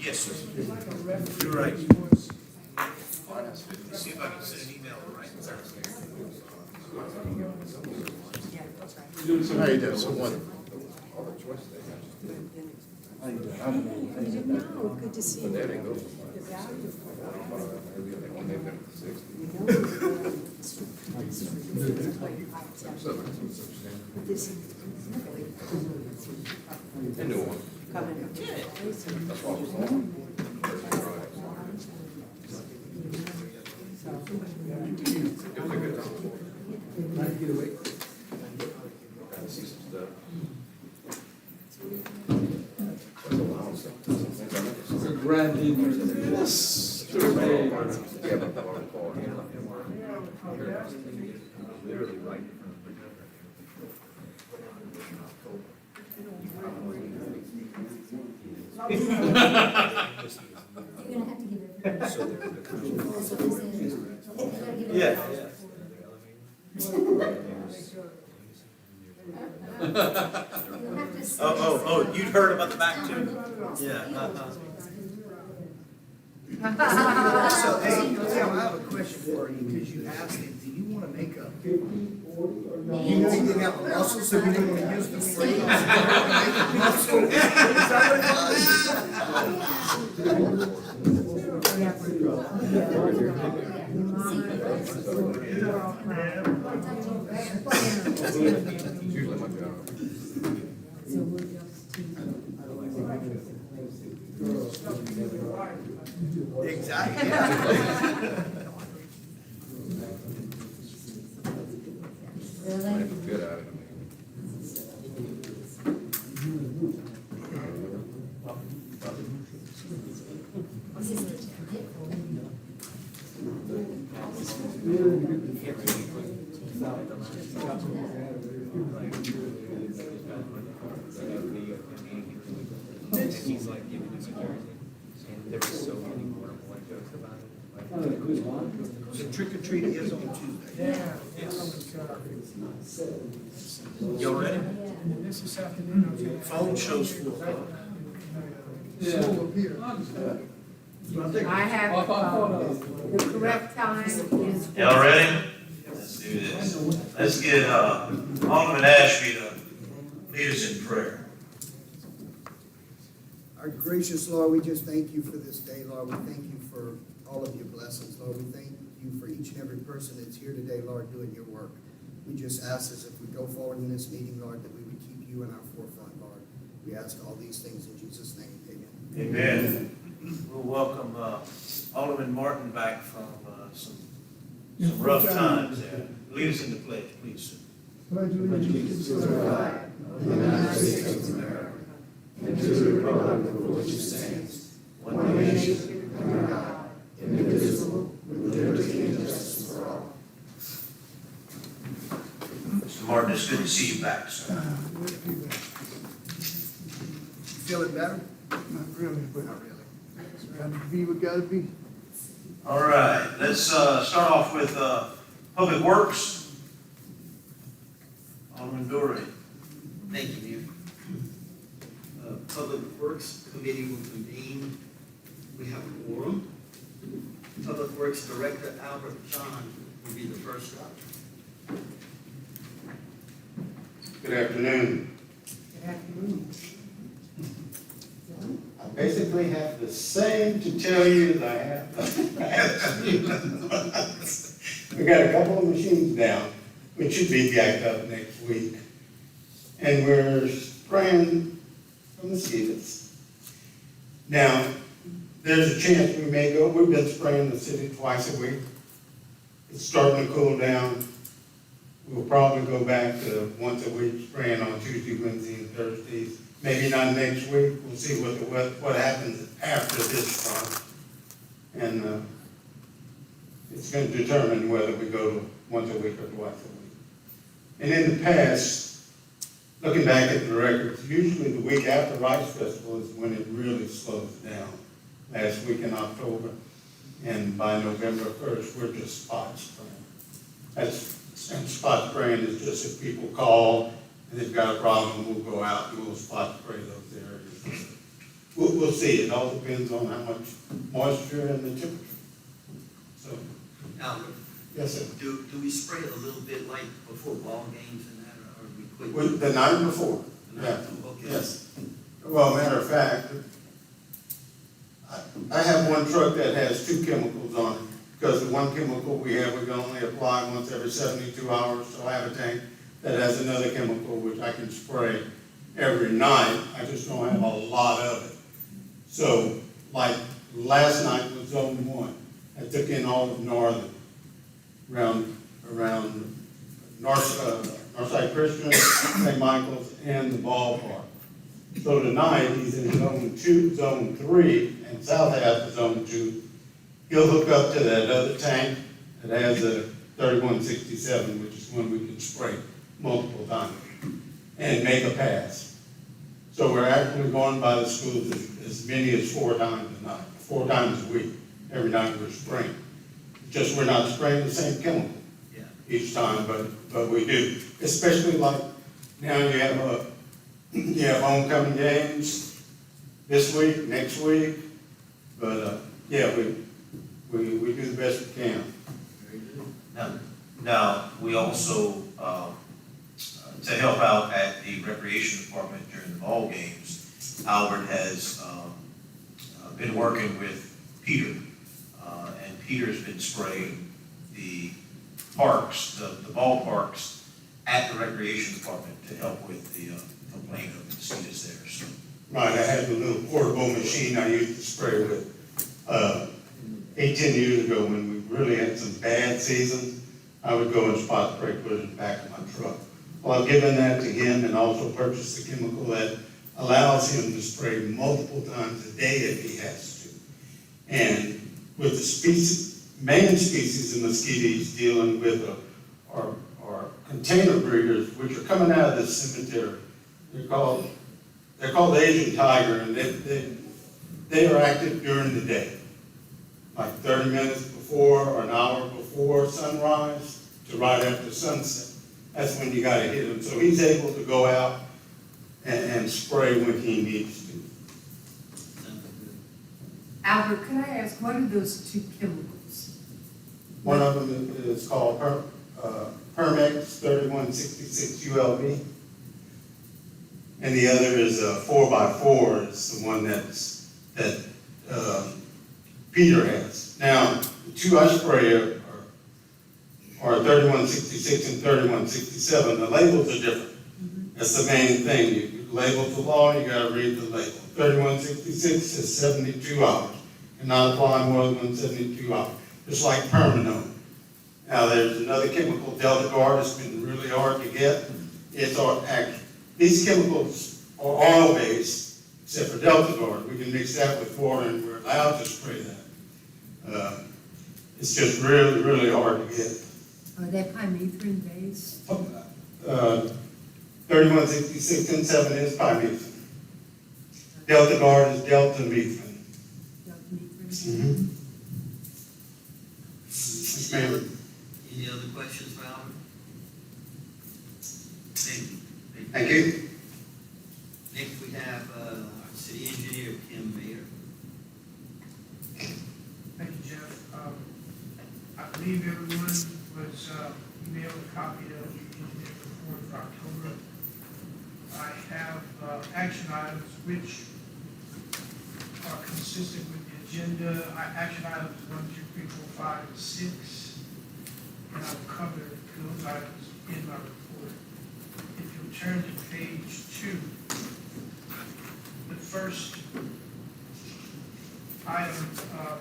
Yes, sir. You're right. See if I can send an email right. How you doing? So what? No, good to see you. There they go. They new one. That's what I was on. See some stuff. Yes. Yeah, but the hard part. Literally right. You're gonna have to give it. That's what they said. You gotta give it. Yeah. You'll have to. Oh, you'd heard about the back too? Yeah. So, hey, Tim, I have a question for you, because you asked him, do you want to make a, you think they got the muscles, so you don't want to use the phrase? Make a muscle? Is that what it was? It's usually my job. Exactly, yeah. Make a good out of it. He's like giving us a jersey, and there were so many more jokes about it. So trick or treat is on Tuesday. Y'all ready? This afternoon. Phone shows 4 o'clock. I have, the correct time is. Y'all ready? Let's do this. Let's get, Alderman Ashby to lead us in prayer. Our gracious Lord, we just thank you for this day, Lord. We thank you for all of your blessings, Lord. We thank you for each and every person that's here today, Lord, doing your work. We just ask as if we go forward in this meeting, Lord, that we would keep you in our forefront, Lord. We ask all these things in Jesus' name. Amen. Amen. We'll welcome Alderman Martin back from some rough times there. Lead us in the pledge, please, sir. Pledge allegiance to the flag of the United States of America, and to the republic for which it stands, one nation, under God, indivisible, with liberty and justice for all. Mr. Martin, it's good to see you back, sir. Feeling better? Not really, but Not really. gotta be what gotta be. All right, let's start off with Public Works. Alderman Dorey. Thank you, Mayor. Public Works Committee will convene. We have a quorum. Public Works Director Albert John will be the first up. Good afternoon. Good afternoon. I basically have the same to tell you as I have last few months. We got a couple of machines down, which should be back up next week. And we're spraying for mosquitoes. Now, there's a chance we may go, we've been spraying the city twice a week. It's starting to cool down. We'll probably go back to once a week spraying on Tuesday, Wednesday, and Thursdays. Maybe not next week. We'll see what happens after this front. And it's going to determine whether we go to once a week or twice a week. And in the past, looking back at the records, usually the week after Rice Festival is when it really slows down. Last week in October, and by November 1st, we're just spot spraying. And spot spraying is just if people call and they've got a problem, we'll go out and we'll spot spray those areas. we'll see. It all depends on how much moisture and the temperature. So, Albert, yes, sir. do we spray it a little bit like before ball games and that, or we quit? The night before, yeah, Okay. yes. Well, matter of fact, I have one truck that has two chemicals on it, because the one chemical we have, we can only apply once every 72 hours, so I have a tank that has another chemical which I can spray every night, I just don't have a lot of it. So, like, last night was zone 1, I took in all of Northern, around Northside Christian, St. Michael's, and the ballpark. So tonight, he's in zone 2, zone 3, and south half of zone 2. He'll hook up to that other tank that has a 3167, which is one we can spray multiple times, and make a pass. So we're actually going by the schools as many as 4 times a night, 4 times a week, every night we're spraying. Just we're not spraying the same chemical Yeah. each time, but we do. Especially like now you have homecoming games this week, next week, but yeah, we do the best we can. Very good. Now, we also, to help out at the recreation department during the ball games, Albert has been working with Peter, and Peter's been spraying the parks, the ballparks at the recreation department to help with the complaint of mosquitoes there, so. Right, I had the little portable machine I used to spray with 8, 10 years ago when we really had some bad seasons. I would go and spot spray, put it in the back of my truck. Well, I've given that to him and also purchased a chemical that allows him to spray multiple times a day if he has to. And with the main species of mosquito he's dealing with are container breeders, which are coming out of the cemetery. They're called the Asian tiger, and they are active during the day, like 30 minutes before or an hour before sunrise to right after sunset. That's when you gotta hit him. So he's able to go out and spray when he needs to. Sounds good. Albert, could I ask, what are those 2 chemicals? One of them is called Permex 3166 ULB. And the other is 4x4, it's the one that Peter has. Now, the 2 I spray are 3166 and 3167. The labels are different. That's the main thing. You label the law, you gotta read the label. 3166 is 72 hours. Cannot apply more than 72 hours. Just like Permanone. Now, there's another chemical, Delta Guard, that's been really hard to get. It's these chemicals are oil-based, except for Delta Guard. We can mix that with water and we're allowed to spray that. It's just really, really hard to get. Are they pymethrin based? 3166 and 7 is pymethrin. Delta Guard is delta methrin. Pymethrin? Yes, ma'am. Any other questions for Albert? Thank you. Thank you. Next, we have our city engineer, Kim Mayer. Thank you, Jeff. I believe everyone was emailed a copy of the engineer's report for October. I have action items which are consistent with the agenda. Action items 1, 2, 3, 4, 5, and 6. And I've covered those items in my report. If you'll turn to page 2, the first item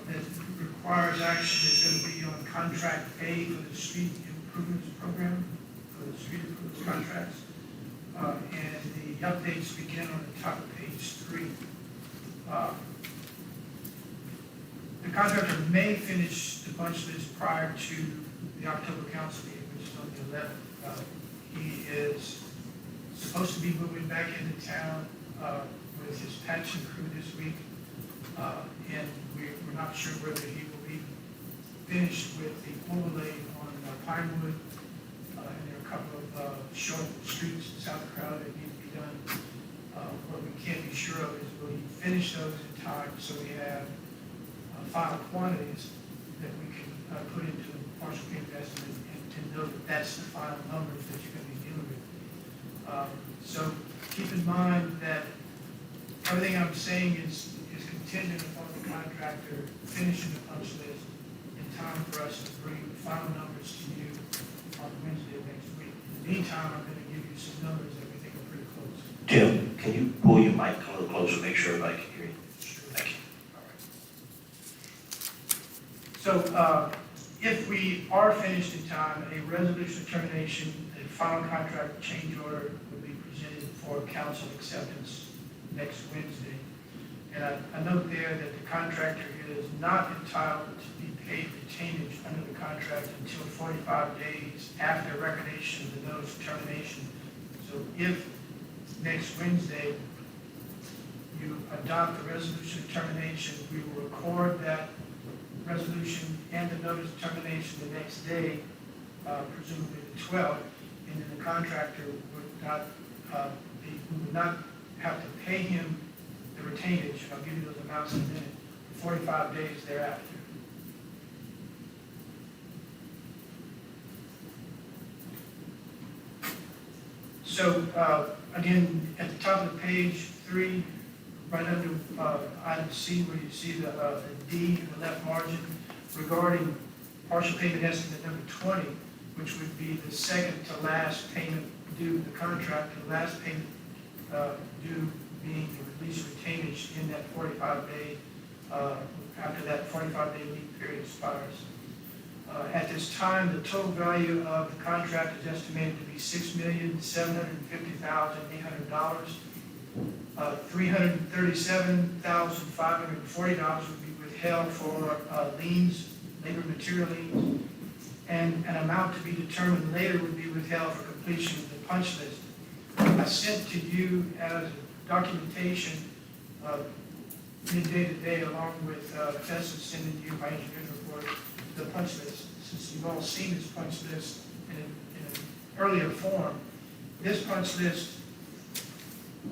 that requires action is going to be on contract A for the street improvements program, for the street improvements contracts. And the updates begin on the top of page 3. The contractor may finish the punch list prior to the October council meeting, which is on the 11th. He is supposed to be moving back into town with his patching crew this week. And we're not sure whether he will be finished with the overlay on Pinewood. And there are a couple of short streets in South Crowley that need to be done What we can't be sure of is will he finish those in time so we have final quantities that we can put into a partial payment estimate and to know that that's the final numbers that you're going to be dealing with. So keep in mind that everything I'm saying is contingent upon the contractor finishing the punch list in time for us to bring the final numbers to you on Wednesday of next week. In the meantime, I'm going to give you some numbers that we think are pretty close. Tim, can you pull your mic a little closer, make sure everybody can hear you? Thank you. So, if we are finished in time, a resolution of termination, a final contract change order will be presented for council acceptance next Wednesday. And I note there that the contractor is not entitled to be paid retainage under the contract until 45 days after recordation of the notice of termination. So if next Wednesday you adopt the resolution of termination, we will record that resolution and the notice of termination the next day, presumably the 12th, and then the contractor would not, we would not have to pay him the retainage, I'll give you those amounts in a minute, 45 days thereafter. So, again, at the top of the page 3, right under item C, where you see the D in the left margin, regarding partial payment estimate number 20, which would be the second to last payment due to the contract, the last payment due being the release retainage in that 45-day, after that 45-day leave period expires. At this time, the total value of the contract is estimated to be $6,750,800. $337,540 would be withheld for liens, labor material liens, and an amount to be determined later would be withheld for completion of the punch list. I sent to you as documentation midday today, along with Tessa sending you my engineer's report, the punch list. Since you've all seen this punch list in an earlier form, this punch list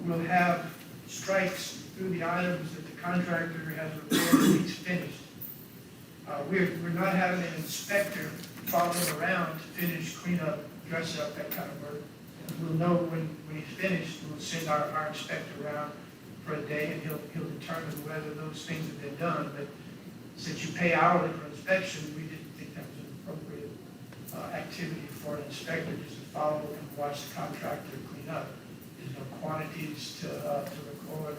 will have strikes through the items that the contractor has reported he's finished. We're not having an inspector following around to finish, clean up, dress up, that kind of work. We'll know when he's finished, we'll send our inspector around for a day, and he'll determine whether those things have been done. But since you pay hourly for inspection, we didn't think that was an appropriate activity for an inspector just to follow and watch the contractor clean up. There's no quantities to record.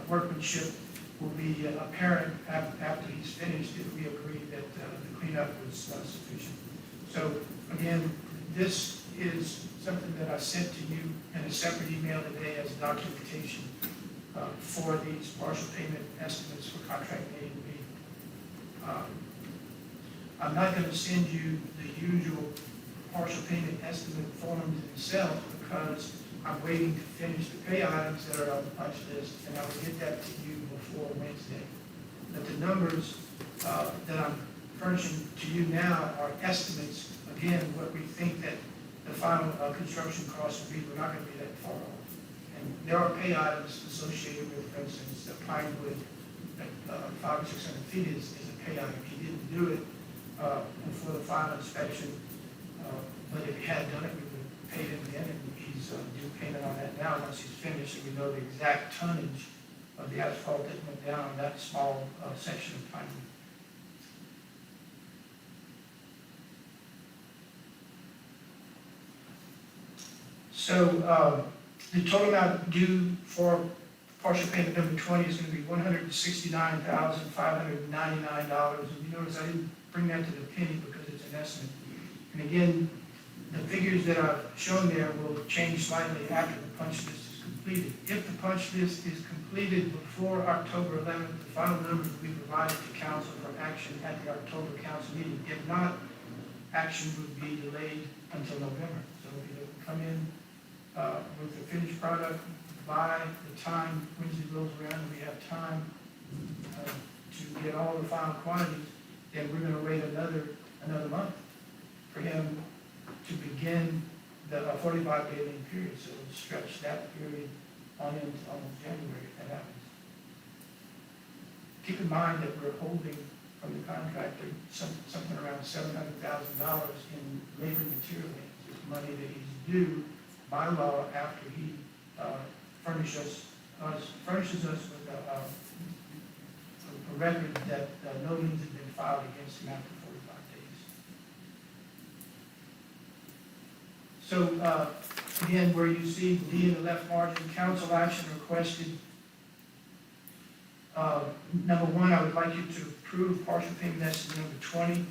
Workmanship will be apparent after he's finished if we agree that the cleanup was sufficient. So again, this is something that I sent to you in a separate email today as documentation for these partial payment estimates for contract A and B. I'm not going to send you the usual partial payment estimate forms themselves because I'm waiting to finish the pay items that are on the punch list, and I will get that to you before Wednesday. But the numbers that I'm furnishing to you now are estimates, again, what we think that the final construction cost will be. We're not going to be that far off. And there are pay items associated with, for instance, the pine wood at 500 or 600 feet is a pay item. He didn't do it before the final inspection, but if he had done it, we would have paid him again, and he's due payment on that now once he's finished, and we know the exact tonnage of the asphalt that went down on that small section of pine wood. So the total amount due for partial payment number 20 is going to be $169,599. And you notice I didn't bring that to the penny because it's an estimate. And again, the figures that I've shown there will change slightly after the punch list is completed. If the punch list is completed before October 11th, the final numbers will be provided to council for action at the October council meeting. If not, action would be delayed until November. So if you come in with the finished product by the time Wednesday rolls around, we have time to get all the final quantities, then we're going to wait another month for him to begin the 45-day lean period. So it'll stretch that period on into almost January if that happens. Keep in mind that we're holding from the contractor something around $700,000 in labor and material payments. It's money that he's due by law after he furnishes us with a record that no liens have been filed against him after 45 days. So, again, where you see D in the left margin, council action requested. Number one, I would like you to approve partial payment estimate number 20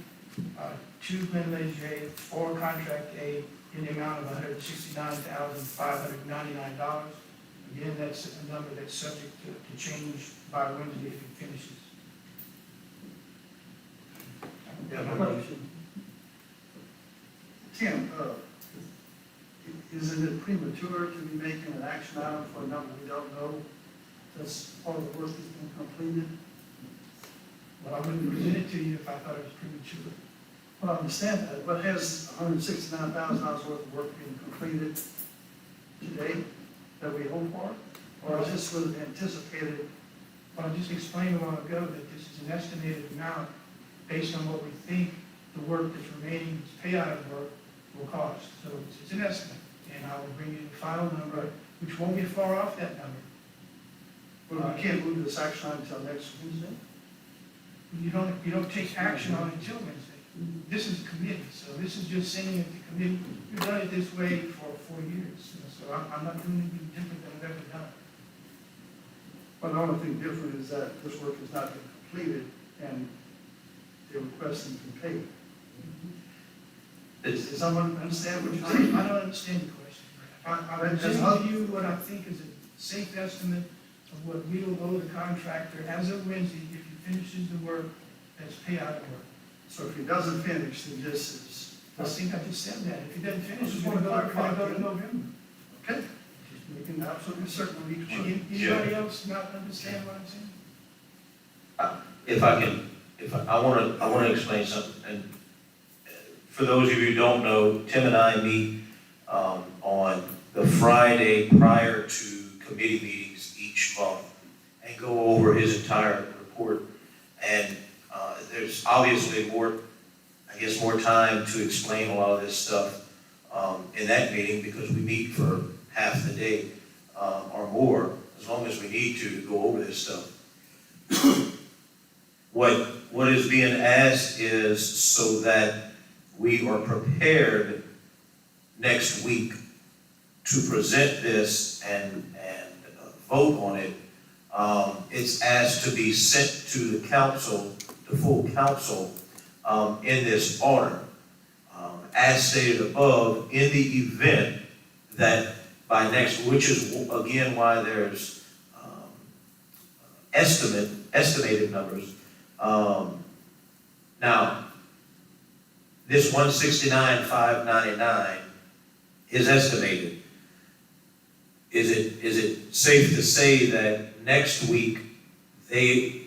to Glenn Leger for contract A in the amount of $169,599. Again, that's a number that's subject to change by Wednesday if it finishes. Tim, isn't it premature to be making an action item for a number we don't know? That's part of the work that's been completed. Well, I wouldn't present it to you if I thought it was premature. Well, I understand that, but has $169,000 worth of work been completed today that we hope for? Or is this was anticipated? Well, I just explained a while ago that this is an estimated amount based on what we think the work that's remaining, this payout work, will cost. So it's an estimate, and I will bring you the final number, which won't be far off that number. Well, we can't move this action on until next Wednesday? You don't take action on it until Wednesday. This is a committee, so this is just sending it to committee. We've done it this way for 4 years, so I'm not doing anything different than I've ever done. But the only thing different is that this work has not been completed and they're requesting to pay. Does someone understand what you're saying? I don't understand the question. I'm presenting to you what I think is a safe estimate of what we will owe the contractor as of Wednesday if he finishes the work that's payout work. So if he doesn't finish, then this is, I think I just said that. If he doesn't finish, Just we're wanna going to go clarify. to November. okay? Just making absolutely certain we each one. Anybody else not understand what I'm saying? I want to explain something. And for those of you who don't know, Tim and I meet on the Friday prior to committee meetings each month and go over his entire report. And there's obviously more time to explain a lot of this stuff in that meeting because we meet for half the day or more, as long as we need to go over this stuff. What is being asked is so that we are prepared next week to present this and vote on it. It's asked to be sent to the council, the full council, in this order. As stated above, in the event that by next, which is again why there's estimated numbers. Now, this $169,599 is estimated. Is it safe to say that next week they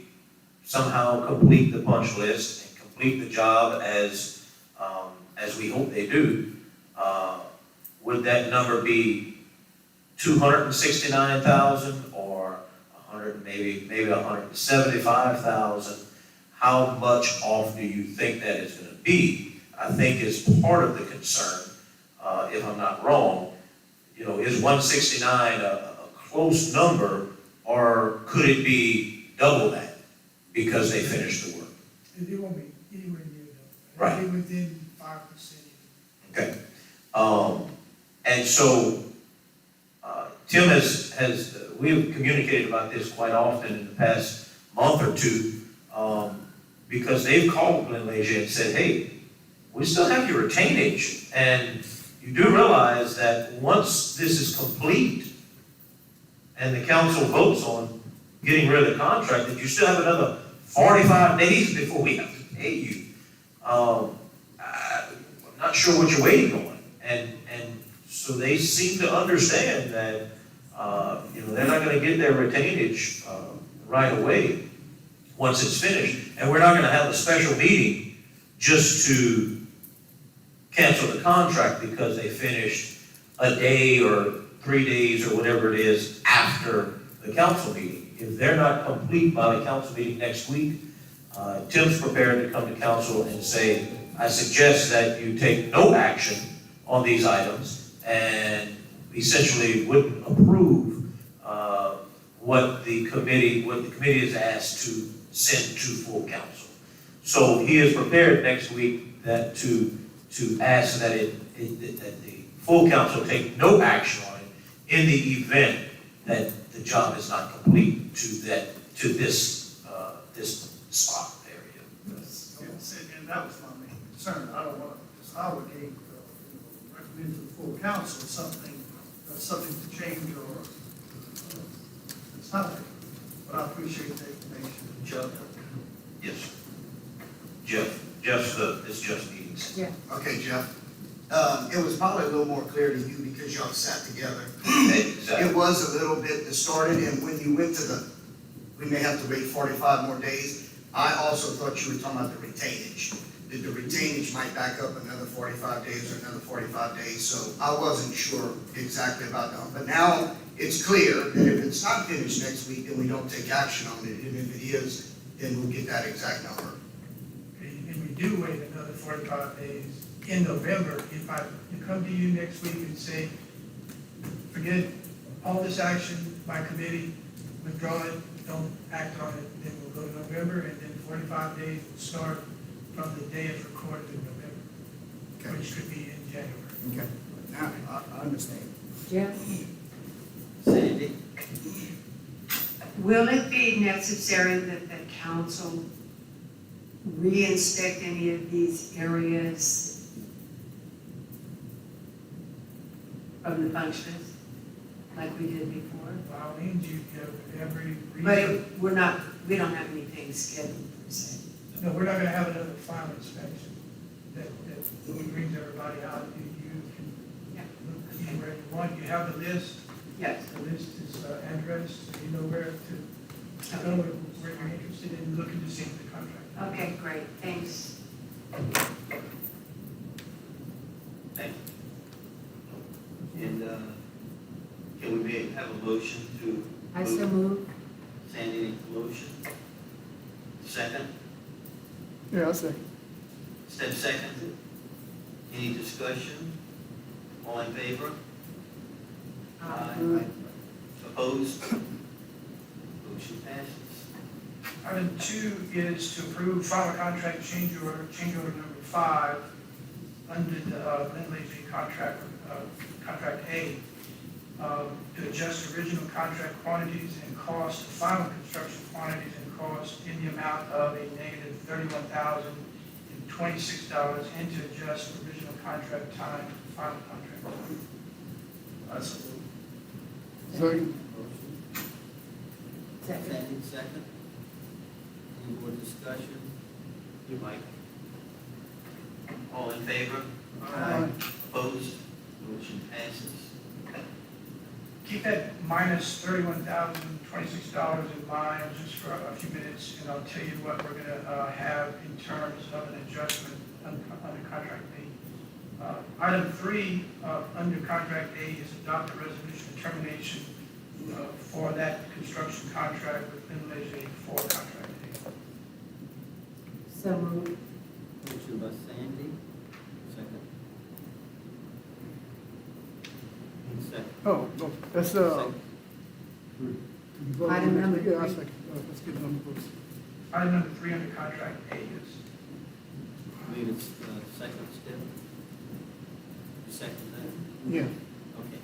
somehow complete the punch list and complete the job as we hope they do? Would that number be 269,000 or maybe 175,000? How much off do you think that is going to be? I think is part of the concern, if I'm not wrong. You know, is 169 a close number, or could it be double that because they finished the work? It won't be anywhere near that. Right. It'll be within 5%. Okay. And so, Tim we have communicated about this quite often in the past month or two, because they've called Glenn Leger and said, hey, we still have your retainage, and you do realize that once this is complete and the council votes on getting rid of the contract, that you still have another 45 days before we have to pay you. I'm not sure what you're waiting on. And so they seem to understand that, they're not gonna get their retainage right away once it's finished. And we're not gonna have a special meeting just to cancel the contract because they finished a day or 3 days or whatever it is after the council meeting. If they're not complete by the council meeting next week, Tim's prepared to come to council and say, I suggest that you take no action on these items and essentially wouldn't approve what the committee is asked to send to full council. So he is prepared next week that to ask that that the full council take no action on it in the event that the job is not complete to this spot area. Yes, and that was my main concern. I don't want to just obligate, recommend to the full council something, subject to change or, it's not, but I appreciate the information. Chuck? Yes. It's Jeff's meetings. Yeah. Okay, Jeff. It was probably a little more clear to you because y'all sat together. Exactly. It was a little bit distorted, and when you went to we may have to wait 45 more days. I also thought you were talking about the retainage. That the retainage might back up another 45 days or another 45 days, so I wasn't sure exactly about that. But now it's clear that if it's not finished next week, then we don't take action on it, and if it is, then we'll get that exact number. And we do wait another 45 days in November. If I come to you next week and say, forget all this action by committee, withdraw it, don't act on it, then we'll go to November, and then 45 days will start from the day it's recorded in November, which could be in January. Okay, now, I understand. Jeff? Sandy? Will it be necessary that the council reinspect any of these areas from the punch list, like we did before? By all means, you have every But reason. we don't have anything scheduled per se. No, we're not gonna have another final inspection that brings everybody out. You can Yeah. look anywhere you want. You have the list. Yes. The list is addressed, so you know where to go, where you're interested in looking to see the contract. Okay, great, thanks. Thank you. And, can we have a motion to? I so move. Sandy makes a motion. Second? Yeah, I'll say. Step second. Any discussion? All in favor? Aye. Opposed? Motion passes. Item 2 is to approve final contract change order number 5 under the Lindley contract, contract A, to adjust original contract quantities and cost to final construction quantities and cost in the amount of a negative $31,026 and to adjust original contract time to final contract time. That's a Motion. Second. Sandy, second. Any more discussion? You, Mike? All in favor? Aye. Opposed? Motion passes. Keep that minus $31,026 in mind just for a few minutes, and I'll tell you what we're gonna have in terms of an adjustment under contract B. Item 3, under contract A is adopt a resolution of termination for that construction contract with Lindley for contract A. So move. Motion by Sandy, second. Second. Oh, no, that's, Second. Item number Yeah, I 3. second. Let's get number first. Item number 3 under contract A is I believe it's second step. You second that? Yeah. Okay.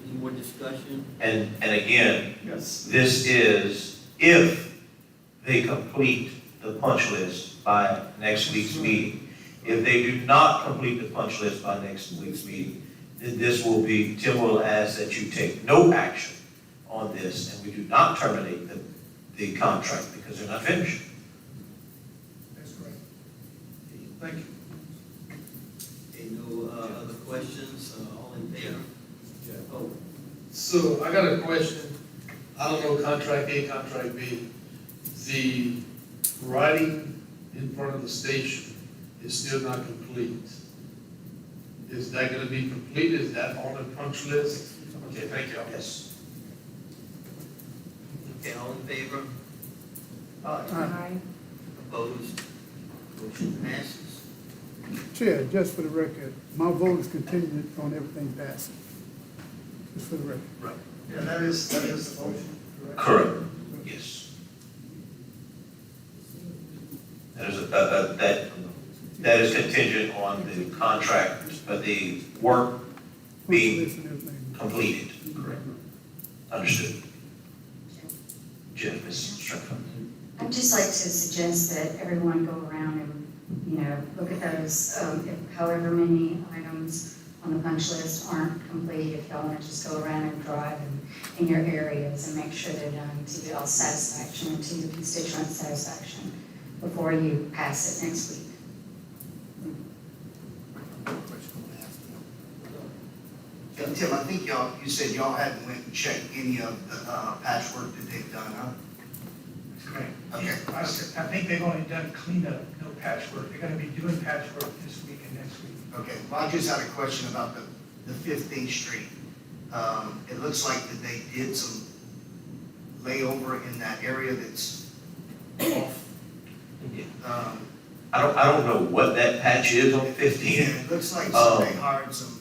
Any more discussion? And again, Yes. this is if they complete the punch list by next week's meeting. If they do not complete the punch list by next week's meeting, then Tim will ask that you take no action on this, and we do not terminate the contract because they're not finished. that's correct. Thank you. Okay, no other questions? All in favor? Oh, So I got a question. I don't know contract A, contract B. The writing in front of the station is still not complete. Is that gonna be complete? Is that on the punch list? Okay, thank you. Yes. Okay, all in favor? Aye. Opposed? Motion passes. Chair, just for the record, my vote is contingent on everything passing. Just for the record. Yeah, that is the motion, correct? Correct. Yes. That is contingent on the contract, but the work being List and everything. completed. Correct. Understood. Jeff, Ms. Strickland. I'd just like to suggest that everyone go around and, look at those, if however many items on the punch list aren't complete, if y'all want to just go around and drive in your areas and make sure they're done to y'all's satisfaction and to the constituent satisfaction before you pass it next week. Tim, I think you said y'all hadn't went and checked any of the patchwork that they've done, huh? Correct. Okay. I think they've only done cleanup, no patchwork. They're gonna be doing patchwork this week and next week. Okay, well, I just had a question about the 15th Street. It looks like that they did some layover in that area that's off. I don't know what that patch is on Yeah, 15. it looks like they hired some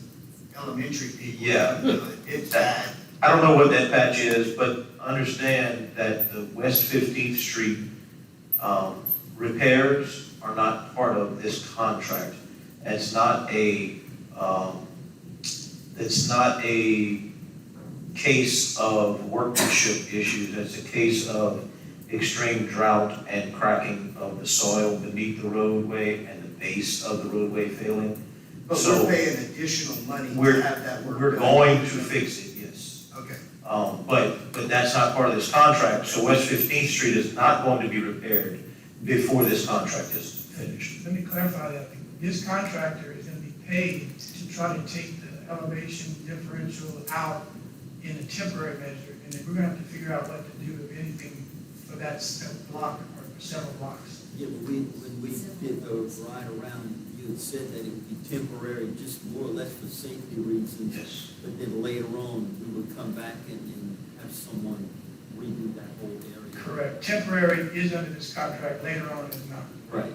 elementary people. Yeah. to do it. It's bad. I don't know what that patch is, but understand that the West 15th Street repairs are not part of this contract. It's not a case of workmanship issues. It's a case of extreme drought and cracking of the soil beneath the roadway and the base of the roadway failing. But So we're paying additional money we're- to have that work done. We're going to fix it, yes. Okay. But that's not part of this contract, so West 15th Street is not going to be repaired before this contract is finished. Let me clarify that. This contractor is gonna be paid to try to take the elevation differential out in a temporary measure. And then we're gonna have to figure out what to do, if anything, for that block or for several blocks. Yeah, but when we did the ride around, you had said that it would be temporary, just more or less for safety reasons. Yes. But then later on, we would come back and have someone redo that whole area. Correct. Temporary is under this contract, later on is not. Right,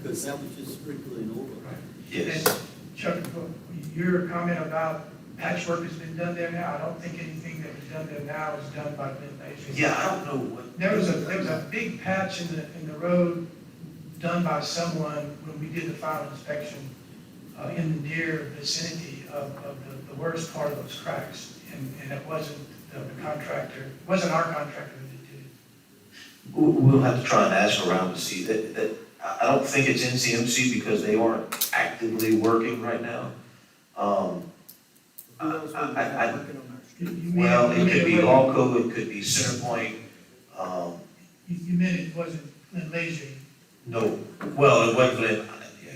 because that was just strictly an override. Yes. And Chuck, your comment about patchwork has been done there now, I don't think anything that is done there now is done by Glenn Lacy. Yeah, I don't know what. There was a big patch in the road done by someone when we did the final inspection in the near vicinity of the worst part of those cracks. And it wasn't the contractor, it wasn't our contractor that did it. We'll have to try and ask around to see that, I don't think it's NCMC because they aren't actively working right now. Who else would be I- working on our street? You mean- Well, you it could mean be wasn't- Lawco, it could be Centerpoint, You meant it wasn't Glenn Lacy. no, well, it wasn't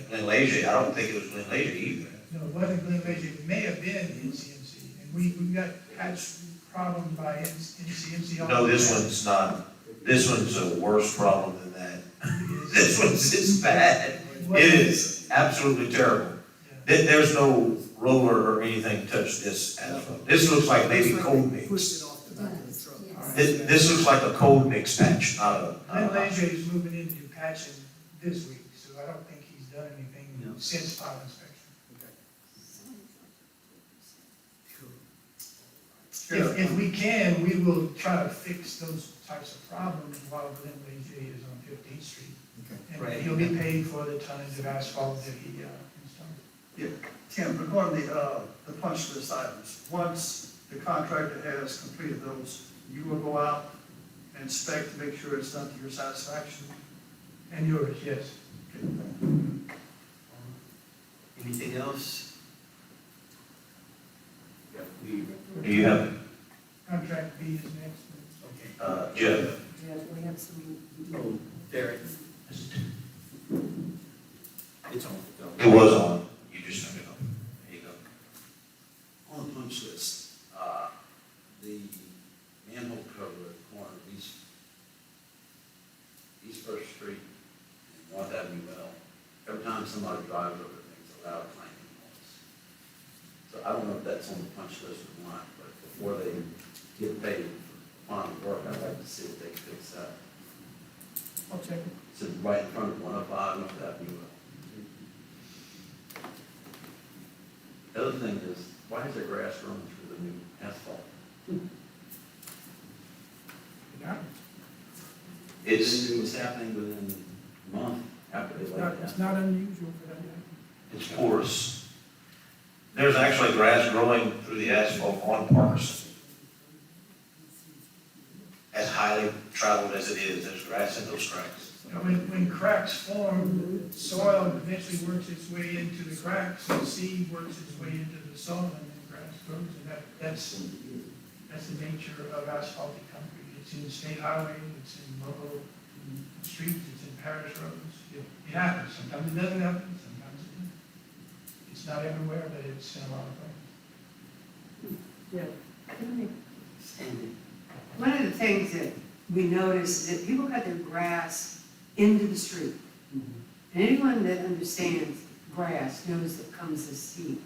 Glenn Leger, I don't think it was Glenn Leger either. No, it wasn't Glenn Lacy, it may have been NCMC. And we got patch problems by NCMC. all No, the this time. one's not, this one's a worse problem than that. This one's as bad. It is absolutely terrible. There's no roller or anything to touch this asphalt. This looks like maybe Looks like cold they mix. Pushed it off the back of the truck. This looks like a cold mix patch, not a. Glenn Lacy is moving into patching this week, so I don't think he's done anything No. since final inspection. If we can, we will try to fix those types of problems while Glenn Lacy is on 15th Street. Right. And he'll be paid for the tonnage of asphalt that he installed. Yeah, Tim, regarding the punch list items, once the contractor has completed those, you will go out and inspect to make sure it's done to your satisfaction. And yours, yes. Anything else? Do you have, Contract B is next. Jeff? Yeah, we have some. Oh, Derek. It's on. It was on, you just turned it on. There you go. On the punch list, the manhole cover at the corner of East First Street and North Avenue Mill, every time somebody drives over, it makes a loud clanging noise. So I I don't know if that's on the punch list or not, but before they get paid for final work, I'd like to see if they can fix that. I'll check it. It's right in front of 105 North Avenue. The other thing is, why is there grass growing through the new asphalt? Yeah. It's, It was happening within a month after they laid it It's down. not unusual for that. it's porous. There's actually grass growing through the asphalt on Parkerson. As highly traveled as it is, there's grass in those cracks. You know, when cracks form, soil eventually works its way into the cracks, and seed works its way into the soil, and then grass grows, and that's the nature of asphalted concrete. It's in state highways, it's in local streets, it's in parish roads. It happens, sometimes it doesn't happen, sometimes it does. It's not everywhere, but it's in a lot of places. Yeah. Standing. One of the things that we notice is that people cut their grass into the street. And anyone that understands grass knows that comes as seed.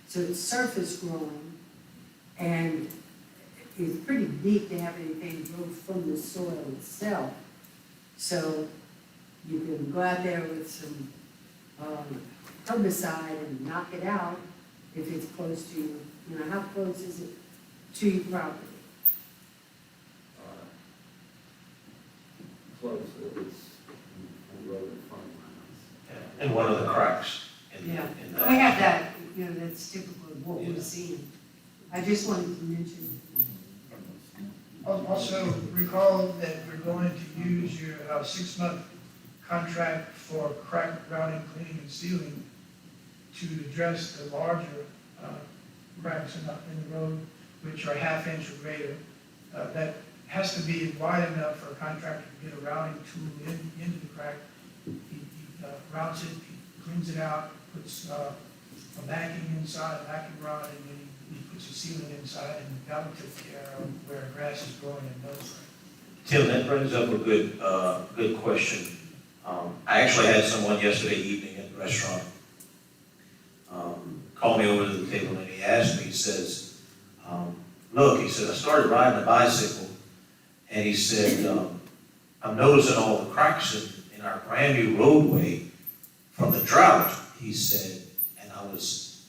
So it's surface growing, and it's pretty deep to have anything grow from the soil itself. So you can go out there with some herbicide and knock it out if it's close to you. You know, how close is it to your property? Close, it's on the road in front of my house. In one of the cracks in Yeah, in we that. have that, you know, that's typical of what we're seeing. I just wanted to mention. Also, recall that we're going to use your 6-month contract for crack grouting, cleaning, and sealing to address the larger cracks in the road, which are 1/2 inch or greater. That has to be wide enough for a contractor to get a routing tool into the crack. He routes it, he cleans it out, puts a backing inside, a backing rod, and then he puts a sealant inside, and that will take care of where grass is growing in those cracks. Tim, that brings up a good question. I actually had someone yesterday evening at the restaurant call me over to the table, and he asked me, he says, look, he said, I started riding a bicycle, and he said, I'm noticing all the cracks in our brand new roadway from the drought, he said, and I was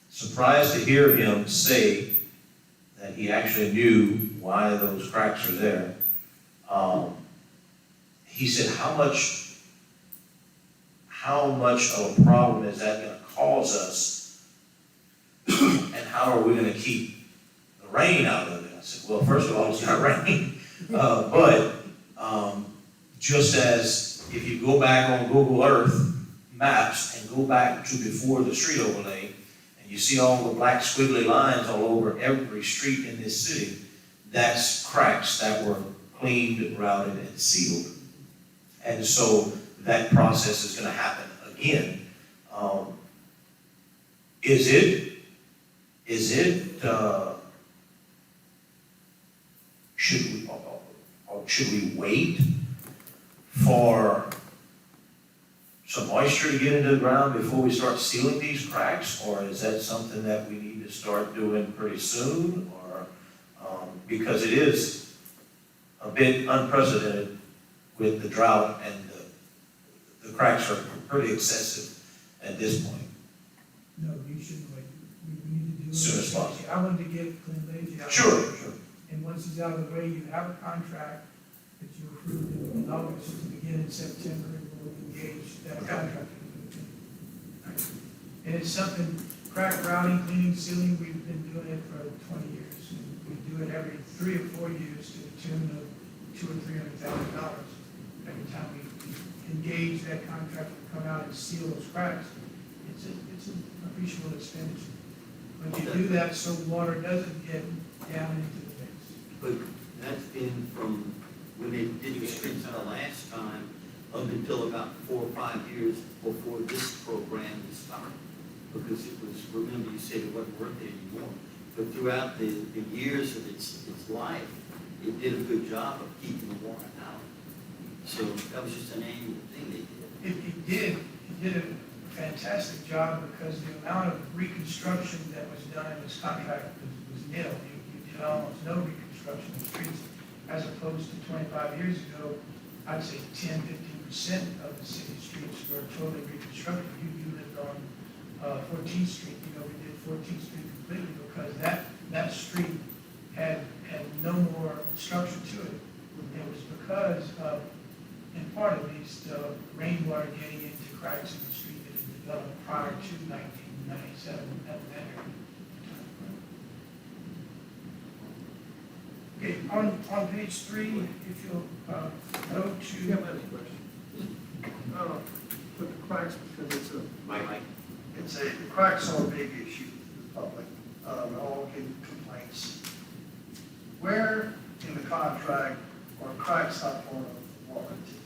surprised to hear him say that he actually knew why those cracks are there. He said, how much of a problem is that going to cause us, and how are we going to keep the rain out of it? I said, well, first of all, it's not raining, but just as if you go back on Google Earth maps and go back to before the street overlay, and you see all the black squiggly lines all over every street in this city, that's cracks that were cleaned, routed, and sealed. And so that process is going to happen again. Should we wait for some moisture to get into the ground before we start sealing these cracks? Or is that something that we need to start doing pretty soon? Or, because it is a bit unprecedented with the drought, and the cracks are pretty excessive at this point. No, you shouldn't wait. We need to do it. Soon as possible. I wanted to get Glenn Leahy out. Sure. And once he's out of the way, you have a contract that you approved in August to begin in September, and we'll engage that contractor. And it's something, crack routing, cleaning, sealing, we've been doing it for 20 years. And we do it every 3 or 4 years to the tune of $200,000 or $300,000. Every time we engage that contractor to come out and seal those cracks, it's an appreciable expenditure. But you do that so water doesn't get down into the base. But that's been from when they did the streets the last time, up until about 4 or 5 years before this program was started. Because it was, remember you said it wasn't worth it anymore. But throughout the years of its life, it did a good job of keeping the water out. So that was just an annual thing they did. It did a fantastic job because the amount of reconstruction that was done in this contract was nil. You did almost no reconstruction of streets as opposed to 25 years ago. I'd say 10–15% of the city streets were totally reconstructed. You lived on 14th Street. You know, we did 14th Street completely because that street had no more structure to it. It was because of, in part at least, rainwater getting into cracks in the street that had developed prior to 1997 at that area. Okay, on page 3, if you'll go to. Yeah, any question? With the cracks, because it's a, the cracks are a big issue to the public, all complaints. Where in the contract are cracks not part of warranty?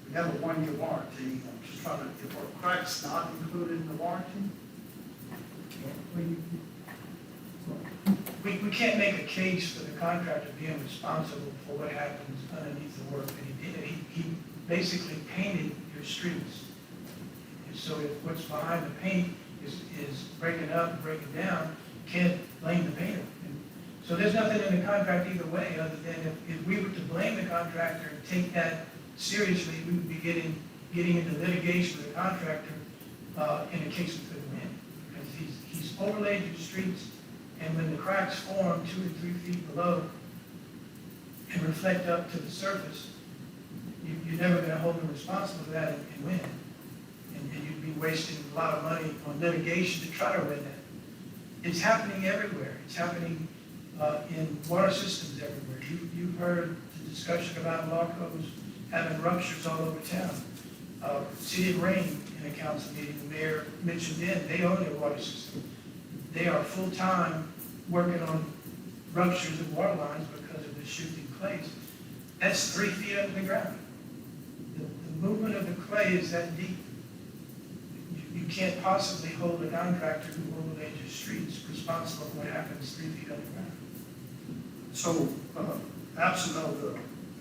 We have a 1-year warranty, I'm just trying to, if are cracks not included in the warranty? We can't make a case for the contractor being responsible for what happens underneath the work that he did. He basically painted your streets. And so if what's behind the paint is breaking up, breaking down, you can't blame the painter. And so there's nothing in the contract either way, other than if we were to blame the contractor and take that seriously, we would be getting into litigation with the contractor in a case we couldn't win. Because he's overlaid your streets, and when the cracks form 2 or 3 feet below and reflect up to the surface, you're never going to hold him responsible for that and win. And you'd be wasting a lot of money on litigation to try to win that. It's happening everywhere. It's happening in water systems everywhere. You've heard the discussion about Larco's having ruptures all over town. City of Rain, in a council meeting, the mayor mentioned they own their water system. They are full-time working on ruptures of water lines because of the shifting clays. That's 3 feet under the ground. The movement of the clay is that deep. You can't possibly hold a contractor who overlaid your streets responsible for what happens 3 feet underground. So, absent of the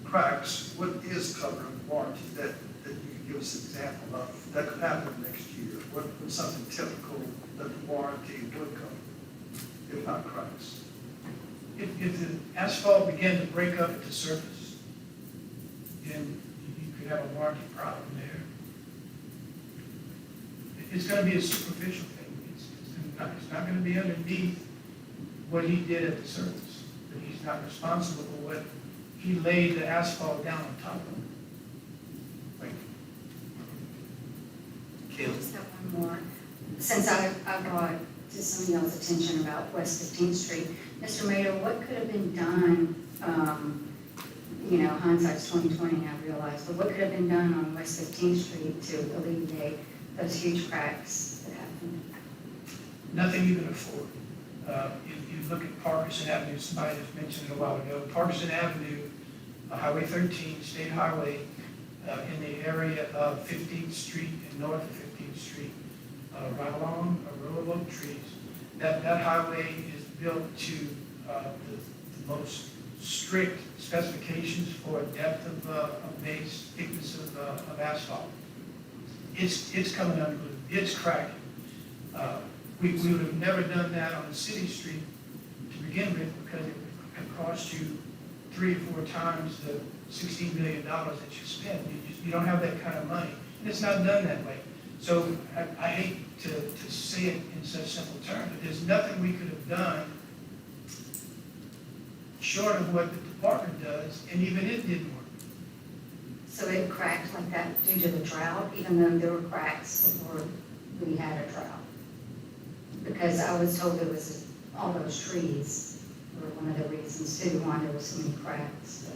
cracks, what is covered in warranty that you can give us an example of that could happen next year? What's something typical that the warranty would cover, if not cracks? If the asphalt began to break up at the surface, then you could have a warranty problem there. It's going to be a superficial thing. It's not going to be underneath what he did at the surface. But he's not responsible for what he laid the asphalt down on top of. Kim? Just have one more. Since I brought to some of y'all's attention about West 15th Street, Mr. Mayor, what could have been done, hindsight's 20/20, I realize, but what could have been done on West 15th Street to alleviate those huge cracks that happened? Nothing you can afford. If you look at Parkinson Avenue, somebody just mentioned it a while ago, Parkinson Avenue, Highway 13, State Highway, in the area of 15th Street and north of 15th Street, right along a row of oak trees. That highway is built to the most strict specifications for depth of base, thickness of asphalt. It's coming unglued. It's cracking. We would have never done that on a city street to begin with because it would have cost you 3 or 4 times the $16 million that you spend. You don't have that kind of money. And it's not done that way. So I hate to say it in such simple terms, but there's nothing we could have done short of what the department does, and even it didn't work. So it cracked like that due to the drought, even though there were cracks before we had a drought? Because I was told it was all those trees were one of the reasons too why there were so many cracks.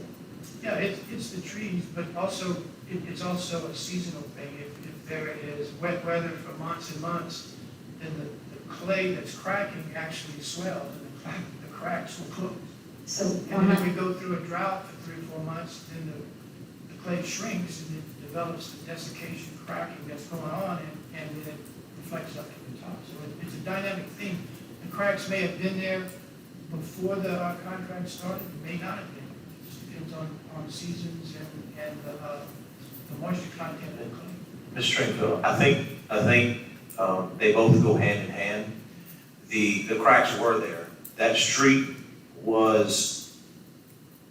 Yeah, it's the trees, but also, it's also a seasonal thing. If there is wet weather for months and months, then the clay that's cracking actually swells and the cracks will close. So And then if we go through a drought for 3 or 4 months, then the clay shrinks and it develops the desiccation cracking that's going on and then it reflects up to the top. So it's a dynamic thing. The cracks may have been there before the contract started, it may not have been. It just depends on seasons and the moisture content of the clay. Ms. Stringfield, I think, they both go hand in hand. The cracks were there. That street was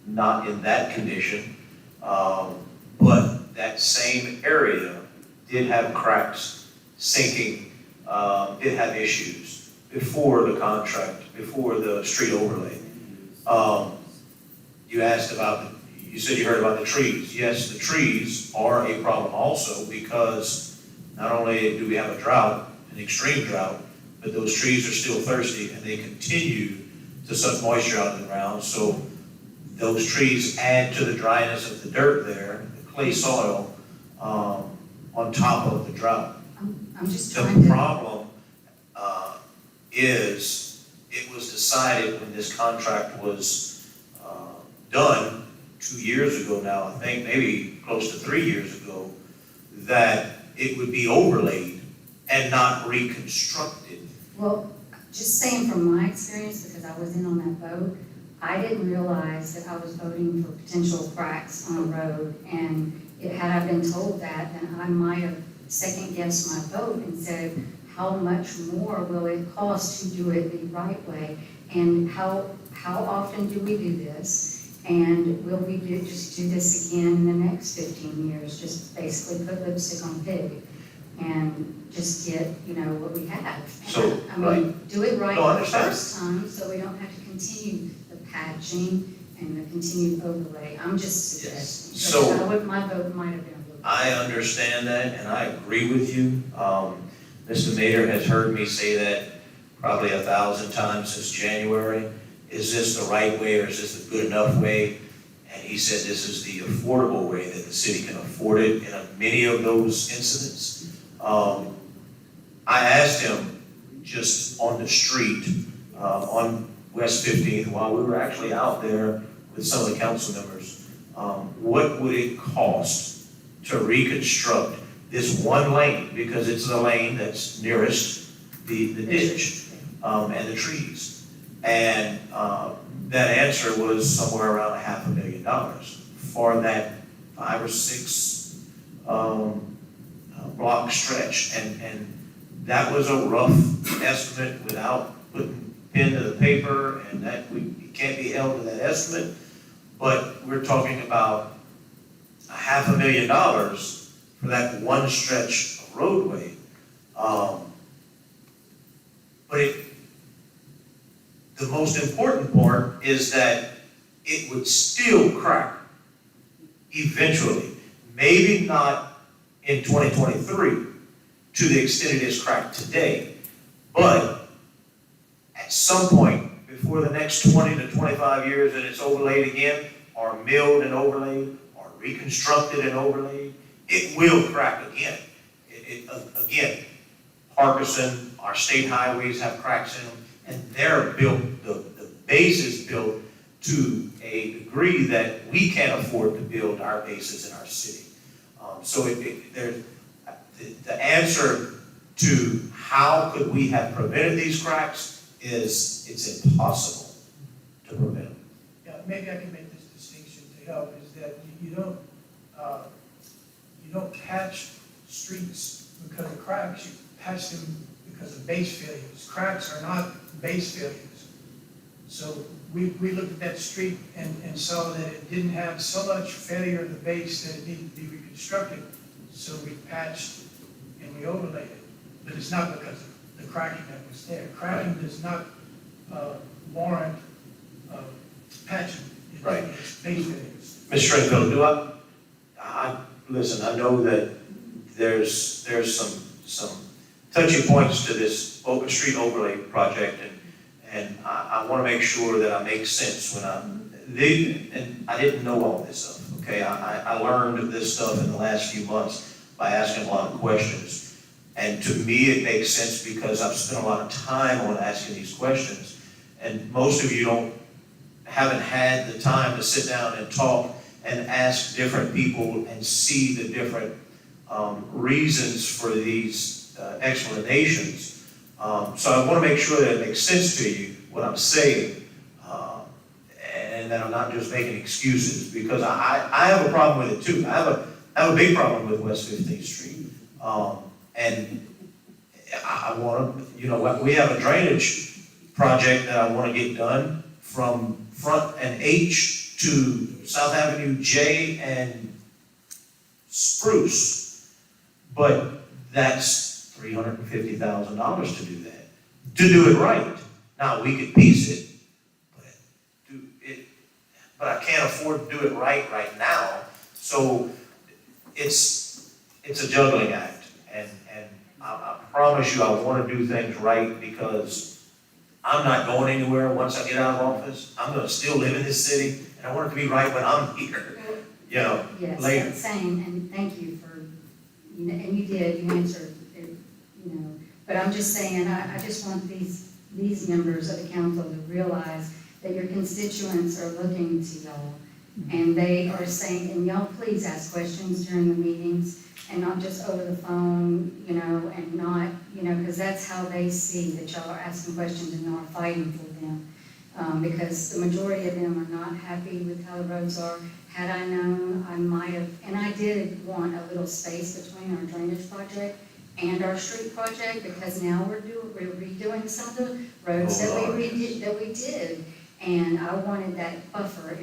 not in that condition, but that same area did have cracks, sinking, did have issues before the contract, before the street overlay. You asked about, you said you heard about the trees. Yes, the trees are a problem also, because not only do we have a drought, an extreme drought, but those trees are still thirsty and they continue to suck moisture out of the ground. So those trees add to the dryness of the dirt there, the clay soil, on top of the drought. I'm just The trying to, problem is, it was decided when this contract was done 2 years ago now, I think, maybe close to 3 years ago, that it would be overlaid and not reconstructed. well, just saying from my experience, because I was in on that vote, I didn't realize that I was voting for potential cracks on a road, and had I been told that, then I might have second-guessed my vote and said, how much more will it cost to do it the right way? And how often do we do this? And will we just do this again in the next 15 years? Just basically put lipstick on a pig and just get, what we have. So, I mean, do it right No, I the understand. first time, so we don't have to continue the patching and the continued overlay. I'm just suggesting. Yes. So- My vote might have been a little. I understand that, and I agree with you. Mr. Mayor has heard me say that probably 1,000 times since January. Is this the right way, or is this the good enough way? And he said this is the affordable way, that the city can afford it in many of those incidents. I asked him just on the street, on West 15th, while we were actually out there with some of the council members, what would it cost to reconstruct this one lane, because it's the lane that's nearest the ditch, and the trees. And that answer was somewhere around $500,000 for that 5 or 6 block stretch. And that was a rough estimate without putting pen to the paper, and that it can't be held to that estimate. But we're talking about $500,000 for that one stretch of roadway. But the most important part is that it would still crack eventually. Maybe not in 2023 to the extent it is cracked today, but at some point before the next 20 to 25 years that it's overlaid again, or milled and overlaid, or reconstructed and overlaid, it will crack again. Again, Parkinson, our state highways have cracks in them, and they're built, the base is built to a degree that we can't afford to build our bases in our city. So the answer to how could we have prevented these cracks is it's impossible to prevent. Yeah, maybe I can make this distinction to help, is that you don't patch streets because of cracks, you patch them because of base failures. Cracks are not base failures. So we looked at that street and saw that it didn't have so much failure of the base that it needed to be reconstructed. So we patched and we overlaid it. But it's not because of the cracking that was there. Cracking does not warrant patching. Right. It's base failures. Ms. Stringfield, listen, I know that there's some touchy points to this street overlay project, and I want to make sure that I make sense when and I didn't know all this stuff, okay? I learned this stuff in the last few months by asking a lot of questions. And to me, it makes sense because I've spent a lot of time on asking these questions. And most of you haven't had the time to sit down and talk and ask different people and see the different reasons for these explanations. So I want to make sure that it makes sense to you, what I'm saying, and that I'm not just making excuses, because I have a problem with it too. I have a big problem with West 15th Street. And I wanna, we have a drainage project that I wanna get done from Front and H to South Avenue J and Spruce. But that's $350,000 to do that, to do it right. Now, we could piece it, but I can't afford to do it right now. So it's a juggling act. And I promise you, I want to do things right because I'm not going anywhere once I get out of office. I'm going to still live in this city, and I want it to be right when I'm here, Yes, later. that's same, and thank you for, and you did, you answered it, but I'm just saying, I just want these members of the council to realize that your constituents are looking to y'all, and they are saying, and y'all please ask questions during the meetings, and not just over the phone, and not, because that's how they see that y'all are asking questions and not fighting for them. Because the majority of them are not happy with how the roads are. Had I known, I might have, and I did want a little space between our drainage project and our street project, because now we're redoing some of the roads that we did. And I wanted that buffer,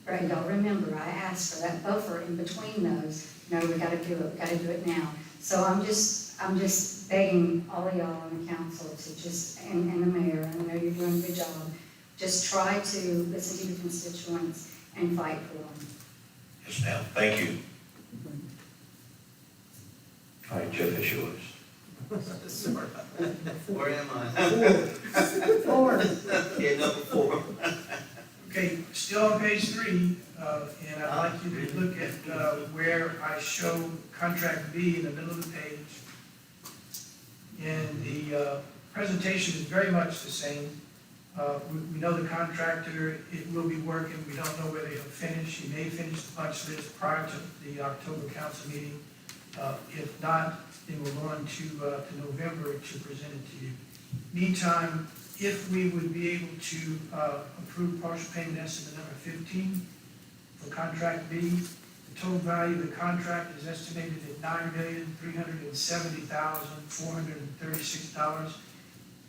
y'all remember, I asked for that buffer in between those. No, we gotta do it now. So I'm just begging all of y'all on the council to just, and the mayor, I know you're doing a good job, just try to listen to your constituents and fight for them. Yes, ma'am, thank you. All right, Jeff, it's yours. Where am I? Four. Okay, number 4. Okay, still on page 3, and I'd like you to look at where I show contract B in the middle of the page. And the presentation is very much the same. We know the contractor, it will be working, we don't know whether he'll finish. He may finish the punch list prior to the October council meeting. If not, then we'll go on to November to present it to you. Meantime, if we would be able to approve partial payment estimate number 15 for contract B, the total value of the contract is estimated at $9,370,436.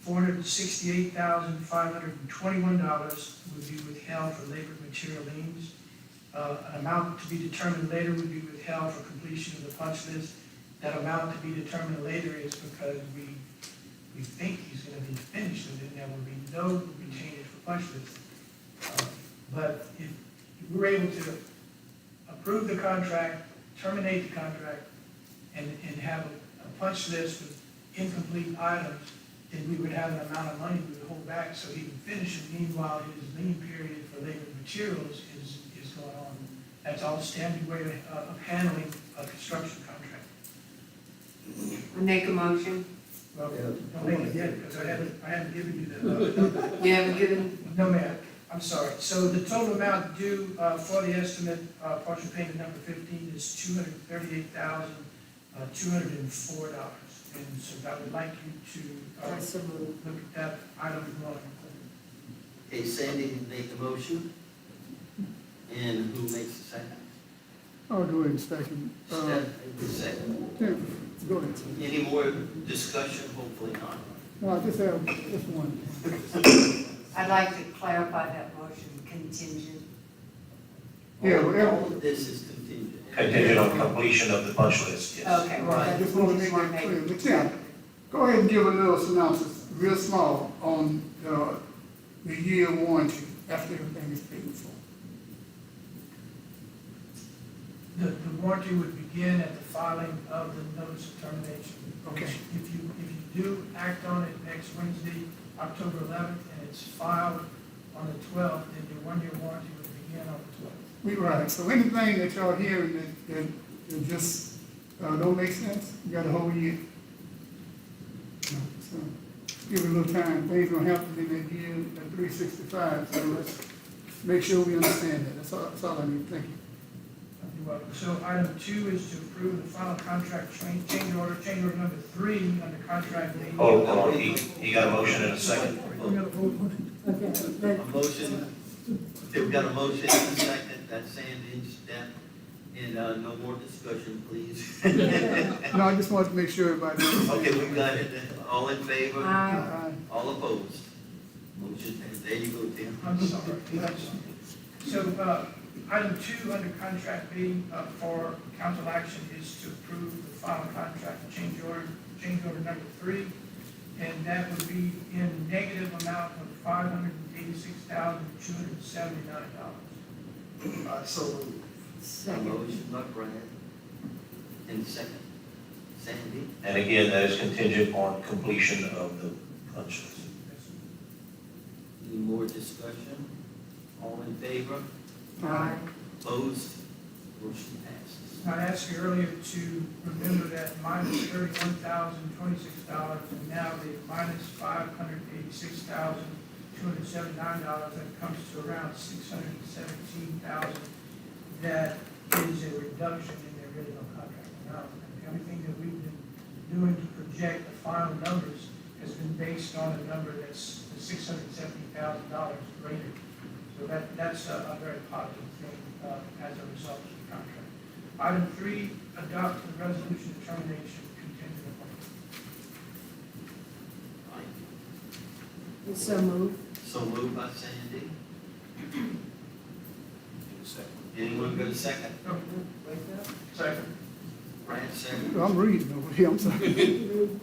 $468,521 would be withheld for labor and material liens. An amount to be determined later would be withheld for completion of the punch list. That amount to be determined later is because we think he's going to be finished, and then there will be no retainage for punch list. But if we're able to approve the contract, terminate the contract, and have a punch list with incomplete items, then we would have an amount of money we would hold back so he can finish it. Meanwhile, his lien period for labor and materials is going on. That's all standard way of handling a construction contract. I make a motion. Well, don't make it yet, because I haven't given you the. You haven't given? No, ma'am, I'm sorry. So the total amount due for the estimate, partial payment number 15 is $238,204. And so I would like you to look at that item one. Okay, Sandy made the motion. And who makes the second? I'll go ahead and second. Steph made the second. Yeah, go ahead. Any more discussion? Hopefully not. No, I just have this one. I'd like to clarify that motion contingent. Yeah, whatever. All of this is contingent. Contingent on completion of the punch list, yes. Okay, well, I that's just want to make it clear. But Tim, go ahead and give a little synopsis, real small, on the year warranty after everything is paid for. The warranty would begin at the filing of the notice of termination. Okay. If you do act on it next Wednesday, October 11th, and it's filed on the 12th, then your one-year warranty would begin on the 12th. Right, so anything that y'all hearing that just don't make sense, you got a whole year. So, give it a little time, things gonna happen in that year, at 365, so let's make sure we understand that, that's all I need, thank you. You're welcome. So item 2 is to approve the final contract change order number 3 under contract lien. Hold on, he got a motion in a second. A motion, okay, we got a motion and a second, that's Sandy and Steph. And, no more discussion, please. No, I just wanted to make sure everybody knows. Okay, we got it. All in favor? Aye. All opposed? Motion passed. There you go, Tim. I'm sorry. So, item 2 under contract B for council action is to approve the final contract change order number 3. And that would be in negative amount of $586,279. So moved. A Second. motion by Brad. And second, Sandy. And again, that is contingent on completion of the punch list. Any more discussion? All in favor? Aye. Opposed? Motion passes. I asked you earlier to remember that minus $31,026, and now the minus $586,279, that comes to around $617,000. That is a reduction in their original contract amount. And everything that we've been doing to project the final numbers has been based on a number that's $670,000 greater. So that's a very positive thing as a result of the contract. Item 3, adopt the resolution of termination contingent upon. So moved. So moved by Sandy. Anyone got a second? Second. Brad, second. I'm reading over here, I'm sorry. And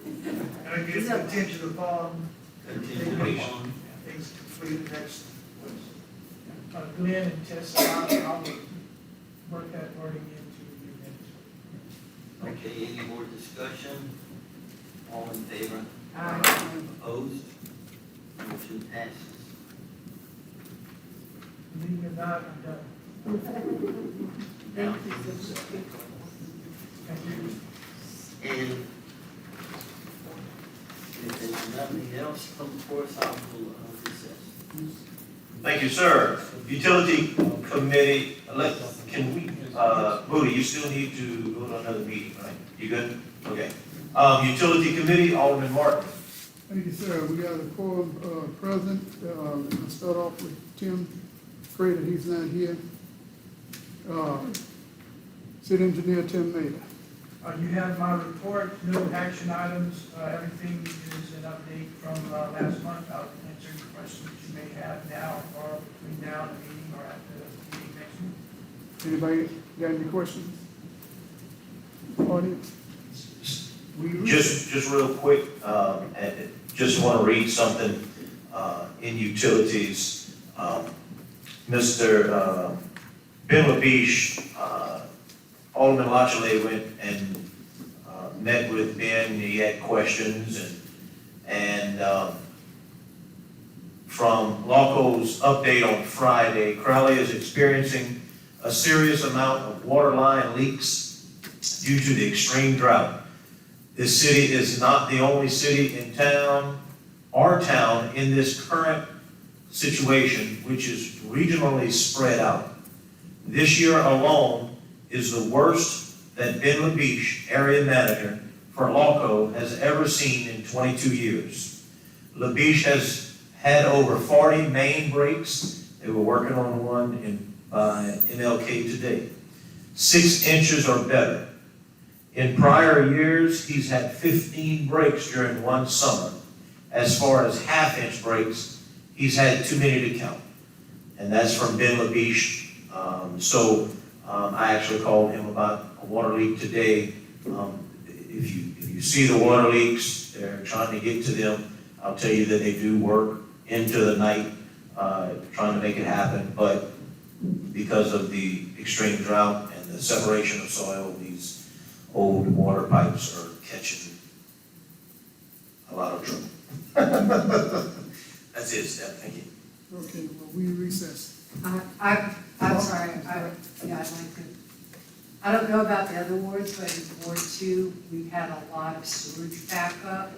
again, contingent upon Contingent upon. things completed next Wednesday. Glenn and Tessa, I'll work that wording into your minutes. Okay, any more discussion? All in favor? Aye. Opposed? Motion passes. Believe it or not, I'm done. Now, Thank you. and if there's nothing else come before us, I will recess. Thank you, sir. Utility Committee, can we, Moody, you still need to go to another meeting, right? You good? Okay. Utility Committee, Alderman Martin. Thank you, sir. We got a quorum present. I'll start off with Tim Crater, he's not here. City Engineer Tim Mater. You have my report, no action items, everything is an update from last month. I'll answer any questions you may have now or between now and the meeting or after the meeting next week. Anybody got any questions? Audience? Just real quick, just want to read something in utilities. Mr. Ben LaBiche, Alderman Lachele went and met with Ben. He had questions, and from LAWCO's update on Friday, Crowley is experiencing a serious amount of water line leaks due to the extreme drought. This city is not the only city in town, our town, in this current situation, which is regionally spread out. This year alone is the worst that Ben LaBiche, area manager for LAWCO, has ever seen in 22 years. LaBiche has had over 40 main breaks. They were working on one by MLK today. 6 inches or better. In prior years, he's had 15 breaks during one summer. As far as half-inch breaks, he's had too many to count. And that's from Ben LaBiche. I actually called him about a water leak today. If you see the water leaks, they're trying to get to them. I'll tell you that they do work into the night, trying to make it happen. But because of the extreme drought and the separation of soil, these old water pipes are catching a lot of trouble. That's it, Steph. Thank you. Okay, well, we recess. I'm sorry, I'd like to, I don't know about the other wards, but in Ward 2, we had a lot of sewage backup.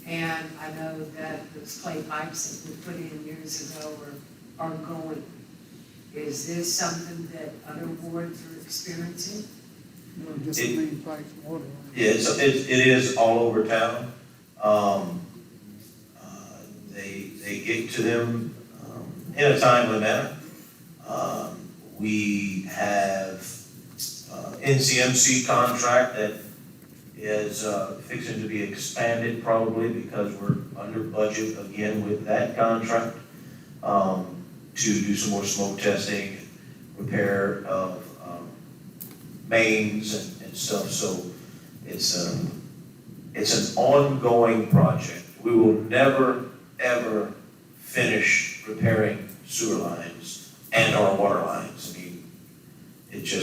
And I know that those clay pipes that were put in years ago are going. Is this something that other wards are experiencing? No, just the main pipe water line. Yeah, it is all over town. They get to them in a timely manner. We have NCMC contract that is fixing to be expanded probably because we're under budget again with that contract, to do some more smoke testing, repair of mains and stuff. So it's an ongoing project. We will never, ever finish repairing sewer lines and our water lines. I mean, it's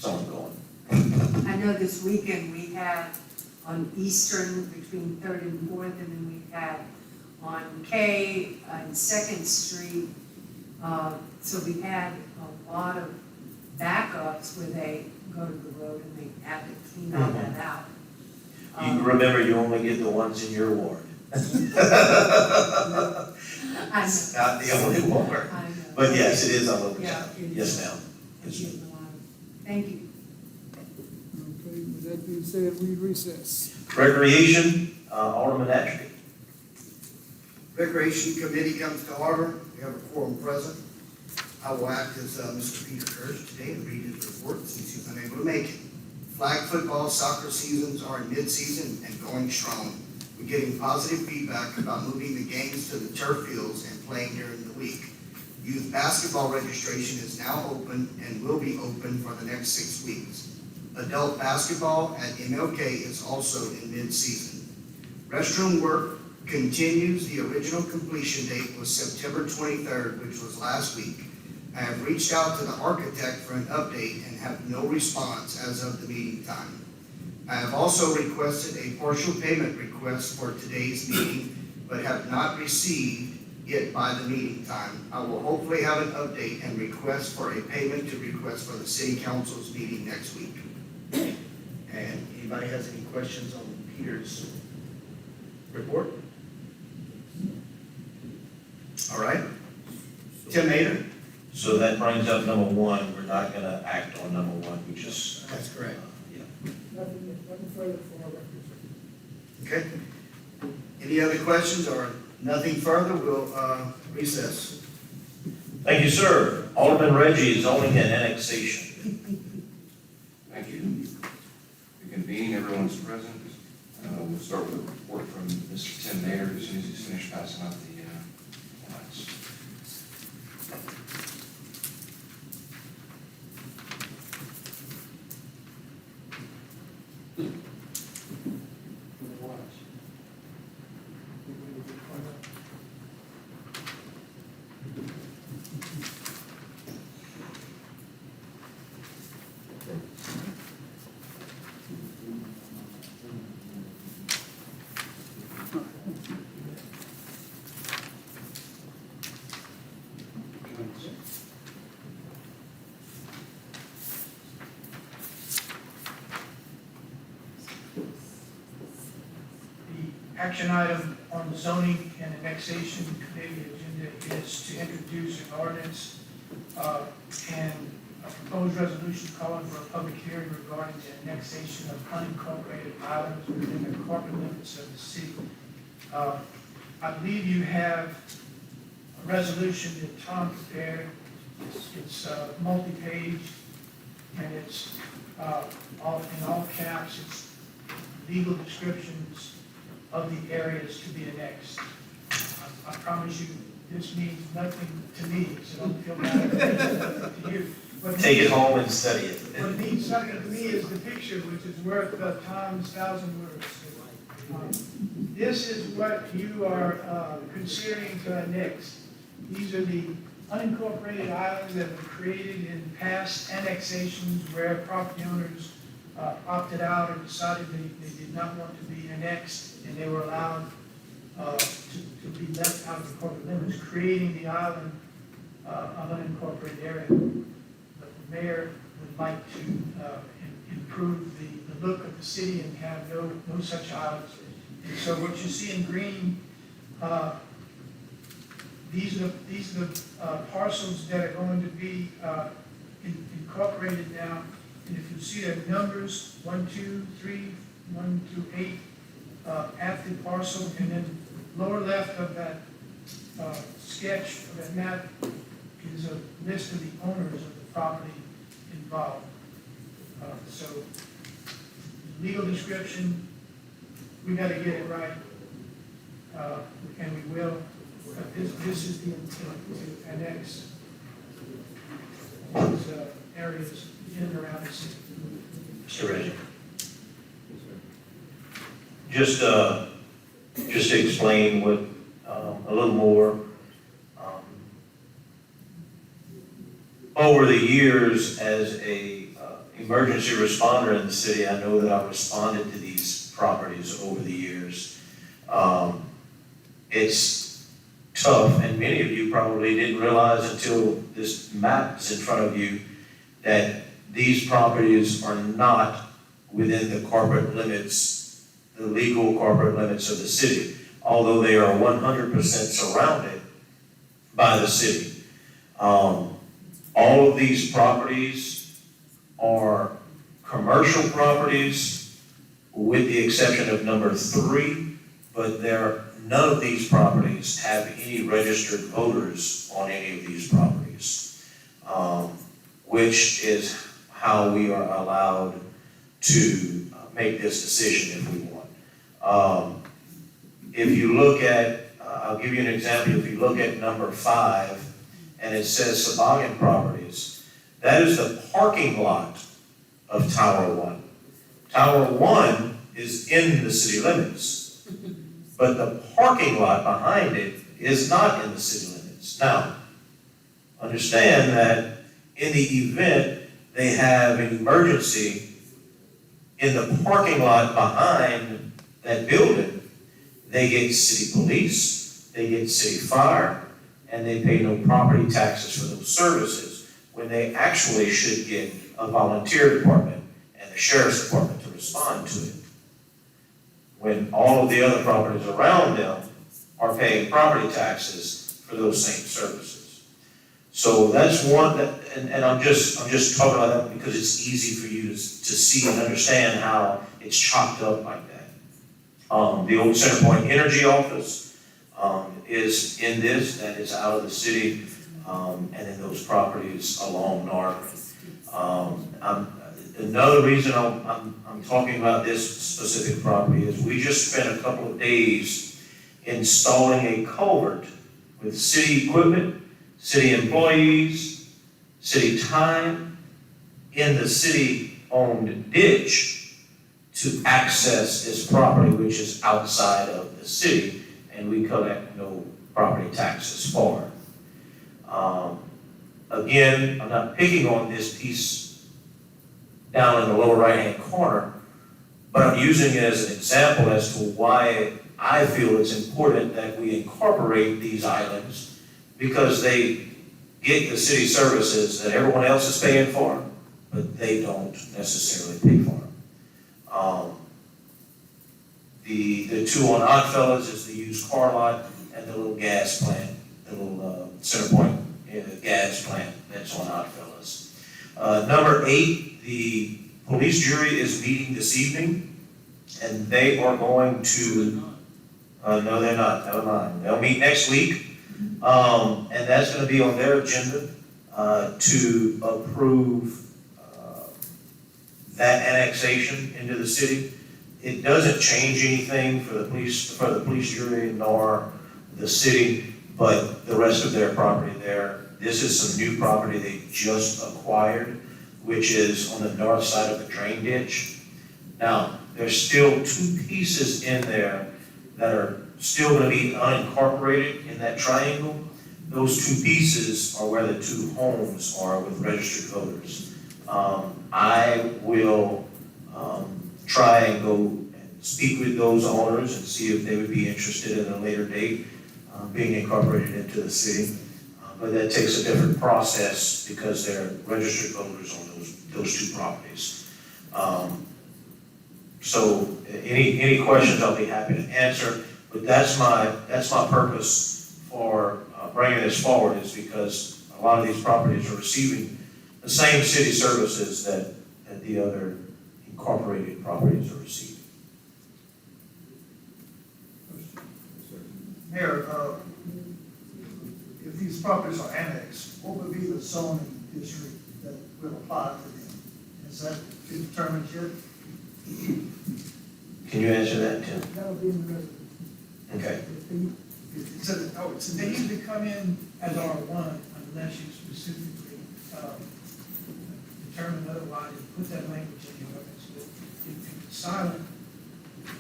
ongoing. I know this weekend we had on Eastern between Third and Fourth, and then we had on K and Second Street. So we had a lot of backups where they go to the road and they have to clean all that out. You remember, you only get the ones in your ward. I It's not the only ward. know. But yes, it is all over Yeah, town. it Yes, is. ma'am. Yes, ma'am. Thank you. Okay, with that being said, we recess. Recreation, Alderman Ashby. Recreation Committee comes to order. We have a quorum present. I will act as Mr. Peter Kirsch today and read his report since he's unable to make it. Flag football, soccer seasons are in mid-season and going strong. We're getting positive feedback about moving the games to the turf fields and playing during the week. Youth basketball registration is now open and will be open for the next 6 weeks. Adult basketball at MLK is also in mid-season. Restroom work continues. The original completion date was September 23rd, which was last week. I have reached out to the architect for an update and have no response as of the meeting time. I have also requested a partial payment request for today's meeting, but have not received it by the meeting time. I will hopefully have an update and request for a payment to request for the city council's meeting next week. And anybody has any questions on Peter's report? All right. Tim Mader? So that brings up number one. We're not gonna act on number one. We just. That's correct. Yeah. Nothing further for our records. Okay. Any other questions or nothing further, we'll recess. Thank you, sir. Alderman Reggie, zoning and annexation. Thank you. We convene, everyone's present. We'll start with a report from Mr. Tim Nader as soon as he's finished passing out the lines. The action item on the zoning and annexation committee agenda is to introduce an ordinance and a proposed resolution calling for a public hearing regarding the annexation of unincorporated islands within the corporate limits of the city. I believe you have a resolution that Tom prepared. It's multi-page, and it's all in all caps. It's legal descriptions of the areas to be annexed. I promise you, this means nothing to me, so don't feel bad to you. Take it home and study it. What means something to me is the picture, which is worth Tom's 1,000 words. This is what you are considering to annex. These are the unincorporated islands that were created in past annexations where property owners opted out or decided they did not want to be annexed, and they were allowed to be left out of the corporate limits, creating the island of unincorporated area. But the mayor would like to improve the look of the city and have no such islands. And so what you see in green, these are the parcels that are going to be incorporated now. And if you see the numbers, 1, 2, 3, 1 to 8, active parcel, and then lower left of that sketch of that map is a list of the owners of the property involved. So, legal description, we gotta get it right, and we will. This is the intent to annex these areas in and around the city. Mr. Reggie. Just to explain what, a little more. Over the years, as a emergency responder in the city, I know that I've responded to these properties over the years. It's tough, and many of you probably didn't realize until this map is in front of you that these properties are not within the corporate limits, the legal corporate limits of the city, although they are 100% surrounded by the city. All of these properties are commercial properties with the exception of number 3, but none of these properties have any registered voters on any of these properties, which is how we are allowed to make this decision if we want. If you look at, I'll give you an example, if you look at number 5, and it says Sabagan Properties, that is the parking lot of Tower 1. Tower 1 is in the city limits, but the parking lot behind it is not in the city limits. Now, understand that in the event they have an emergency in the parking lot behind that building, they get city police, they get city fire, and they pay no property taxes for those services, when they actually should get a volunteer department and the sheriff's department to respond to it. When all of the other properties around them are paying property taxes for those same services. So that's one that, and I'm just talking about that because it's easy for you to see and understand how it's chopped up like that. The old Centerpoint Energy office is in this, that is out of the city, and then those properties along North. Another reason I'm talking about this specific property is we just spent a couple of days installing a culvert with city equipment, city employees, city time, in the city-owned ditch to access this property, which is outside of the city, and we collect no property taxes for it. Again, I'm not picking on this piece down in the lower right-hand corner, but I'm using it as an example as to why I feel it's important that we incorporate these islands, because they get the city services that everyone else is paying for, but they don't necessarily pay for them. The two on Oddfellows is the used car lot and the little gas plant, the little Centerpoint gas plant that's on Oddfellows. Number 8, the police jury is meeting this evening, and they are going to, no they're not, never mind. They'll meet next week, and that's going to be on their agenda to approve that annexation into the city. It doesn't change anything for the police jury nor the city, but the rest of their property there. This is some new property they just acquired, which is on the north side of the drain ditch. Now, there's still 2 pieces in there that are still going to be unincorporated in that triangle. Those 2 pieces are where the 2 homes are with registered voters. I will try and go and speak with those owners and see if they would be interested at a later date being incorporated into the city. But that takes a different process because they're registered voters on those 2 properties. So any questions I'll be happy to answer, but that's my purpose for bringing this forward, is because a lot of these properties are receiving the same city services that the other incorporated properties are receiving. Mayor, if these properties are annexed, what would be the zoning district that will apply to them? Is that been determined yet? Can you answer that, Tim? That'll be in the resolution. Okay. It says, oh, it's, they usually come in as R1 unless you specifically, determine otherwise, you put that language in the ordinance. But if it's silent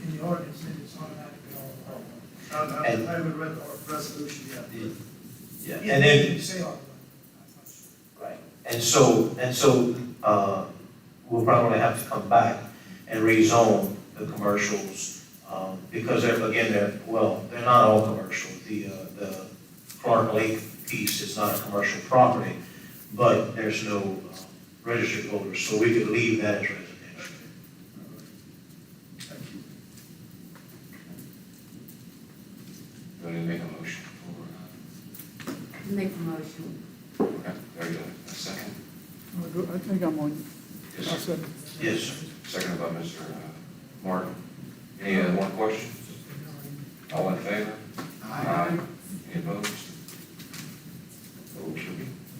in the ordinance, then it's automatically R1. And- I haven't read the resolution yet. Yeah, Yeah, and they then, didn't say R1. I'm not sure. right, and so, we'll probably have to come back and rezone the commercials, because they're not all commercial. The Clark Lake piece is not a commercial property, but there's no registered voters, so we could leave that as residential. Thank you. Do I need to make a motion for, Make a motion. okay, there you go, a second? I think I'm on, Yes, I sir. said, Yes, sir. Seconded by Mr. Martin. Any more questions? All in favor? Aye. Any opposed? Okay.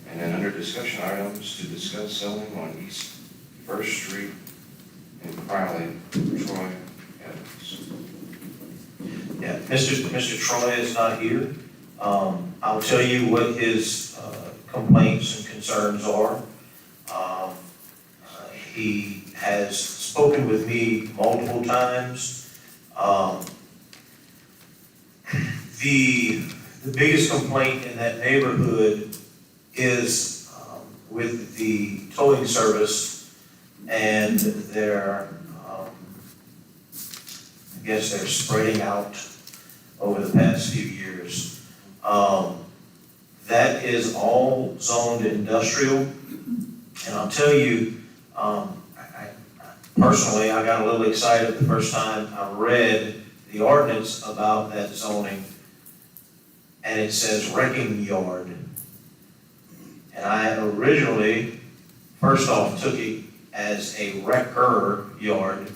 And then under discussion items, to discuss selling on East First Street in Crowley, Troy, Evans. Yeah, Mr. Troy is not here. I'll tell you what his complaints and concerns are. He has spoken with me multiple times. The biggest complaint in that neighborhood is with the towing service and their, I guess they're spreading out over the past few years. That is all zoned industrial, and I'll tell you, personally, I got a little excited the first time I read the ordinance about that zoning, and it says wrecking yard. And I originally, first off, took it as a wrecker yard,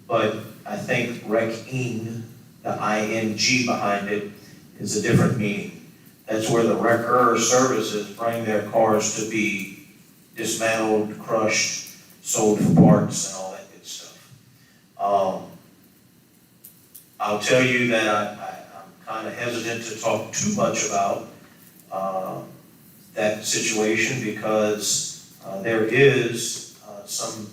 but I think wrecking, the ing behind it, is a different meaning. That's where the wrecker services bring their cars to be dismantled, crushed, sold for parts, and all that good stuff. I'll tell you that I'm kind of hesitant to talk too much about that situation because there is some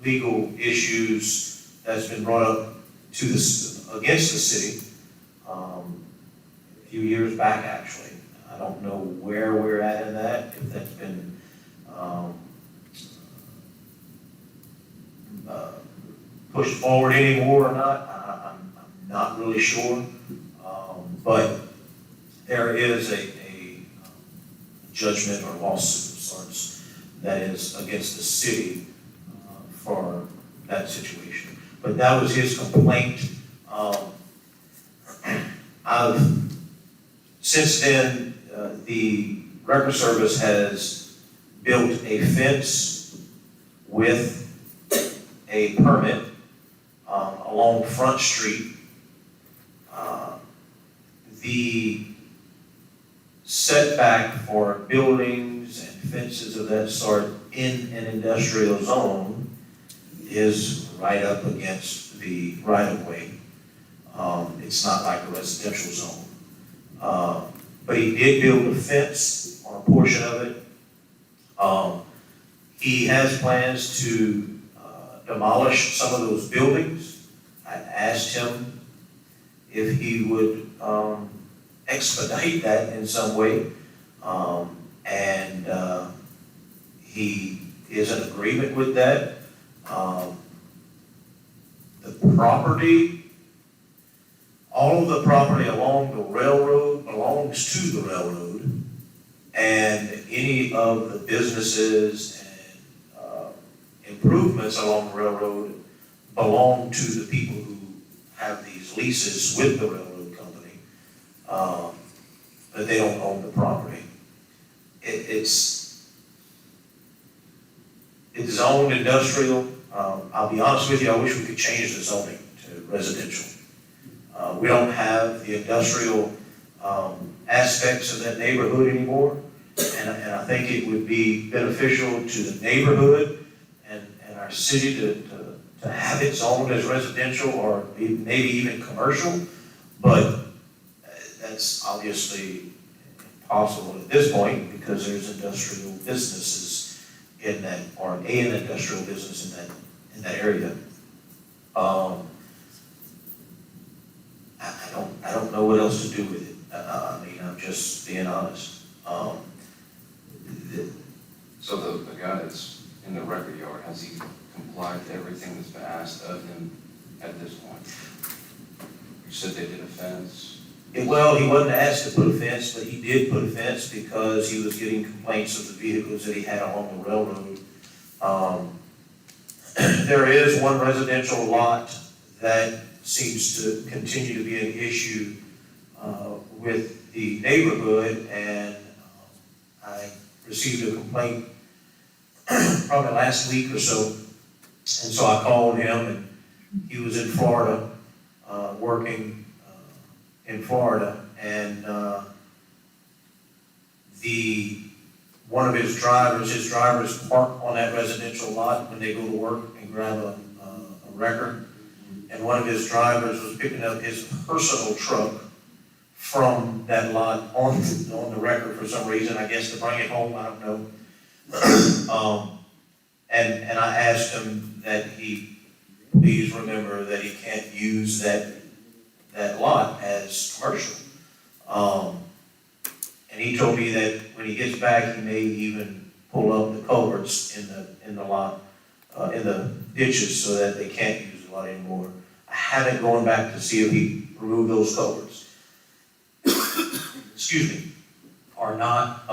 legal issues that's been brought up to this against the city a few years back, actually. I don't know where we're at in that, if that's been pushed forward anymore or not. I'm not really sure. But there is a judgment or lawsuit of sorts that is against the city for that situation. But that was his complaint. Since then, the record service has built a fence with a permit along Front Street. The setback for buildings and fences of that sort in an industrial zone is right up against the right-of-way. It's not like a residential zone. But he did build a fence on a portion of it. He has plans to demolish some of those buildings. I asked him if he would expedite that in some way. And he is in agreement with that. The property, all of the property along the railroad belongs to the railroad, and any of the businesses and improvements along the railroad belong to the people who have these leases with the railroad company, but they don't own the property. It's zoned industrial. I'll be honest with you, I wish we could change the zoning to residential. We don't have the industrial aspects of that neighborhood anymore, and I think it would be beneficial to the neighborhood our city to have it zoned as residential or maybe even commercial, but that's obviously impossible at this point because there's industrial businesses in that, or an industrial business in that area. I don't know what else to do with it. I mean, I'm just being honest. So the guy that's in the record yard, has he complied to everything that's been asked of him at this point? You said they did a fence. Well, he wasn't asked to put a fence, but he did put a fence because he was getting complaints of the vehicles that he had along the railroad. There is one residential lot that seems to continue to be an issue with the neighborhood, and I received a complaint probably last week or so, and so I called him, and he was in Florida, working in Florida, and one of his drivers park on that residential lot when they go to work and grab a record, and one of his drivers was picking up his personal truck from that lot on the record for some reason, I guess to bring it home, I don't know. And I asked him that he please remember that he can't use that lot as commercial. And he told me that when he gets back, he may even pull up the culverts in the lot, in the ditches, so that they can't use the lot anymore. I haven't gone back to see if he removed those culverts. Excuse me, or not,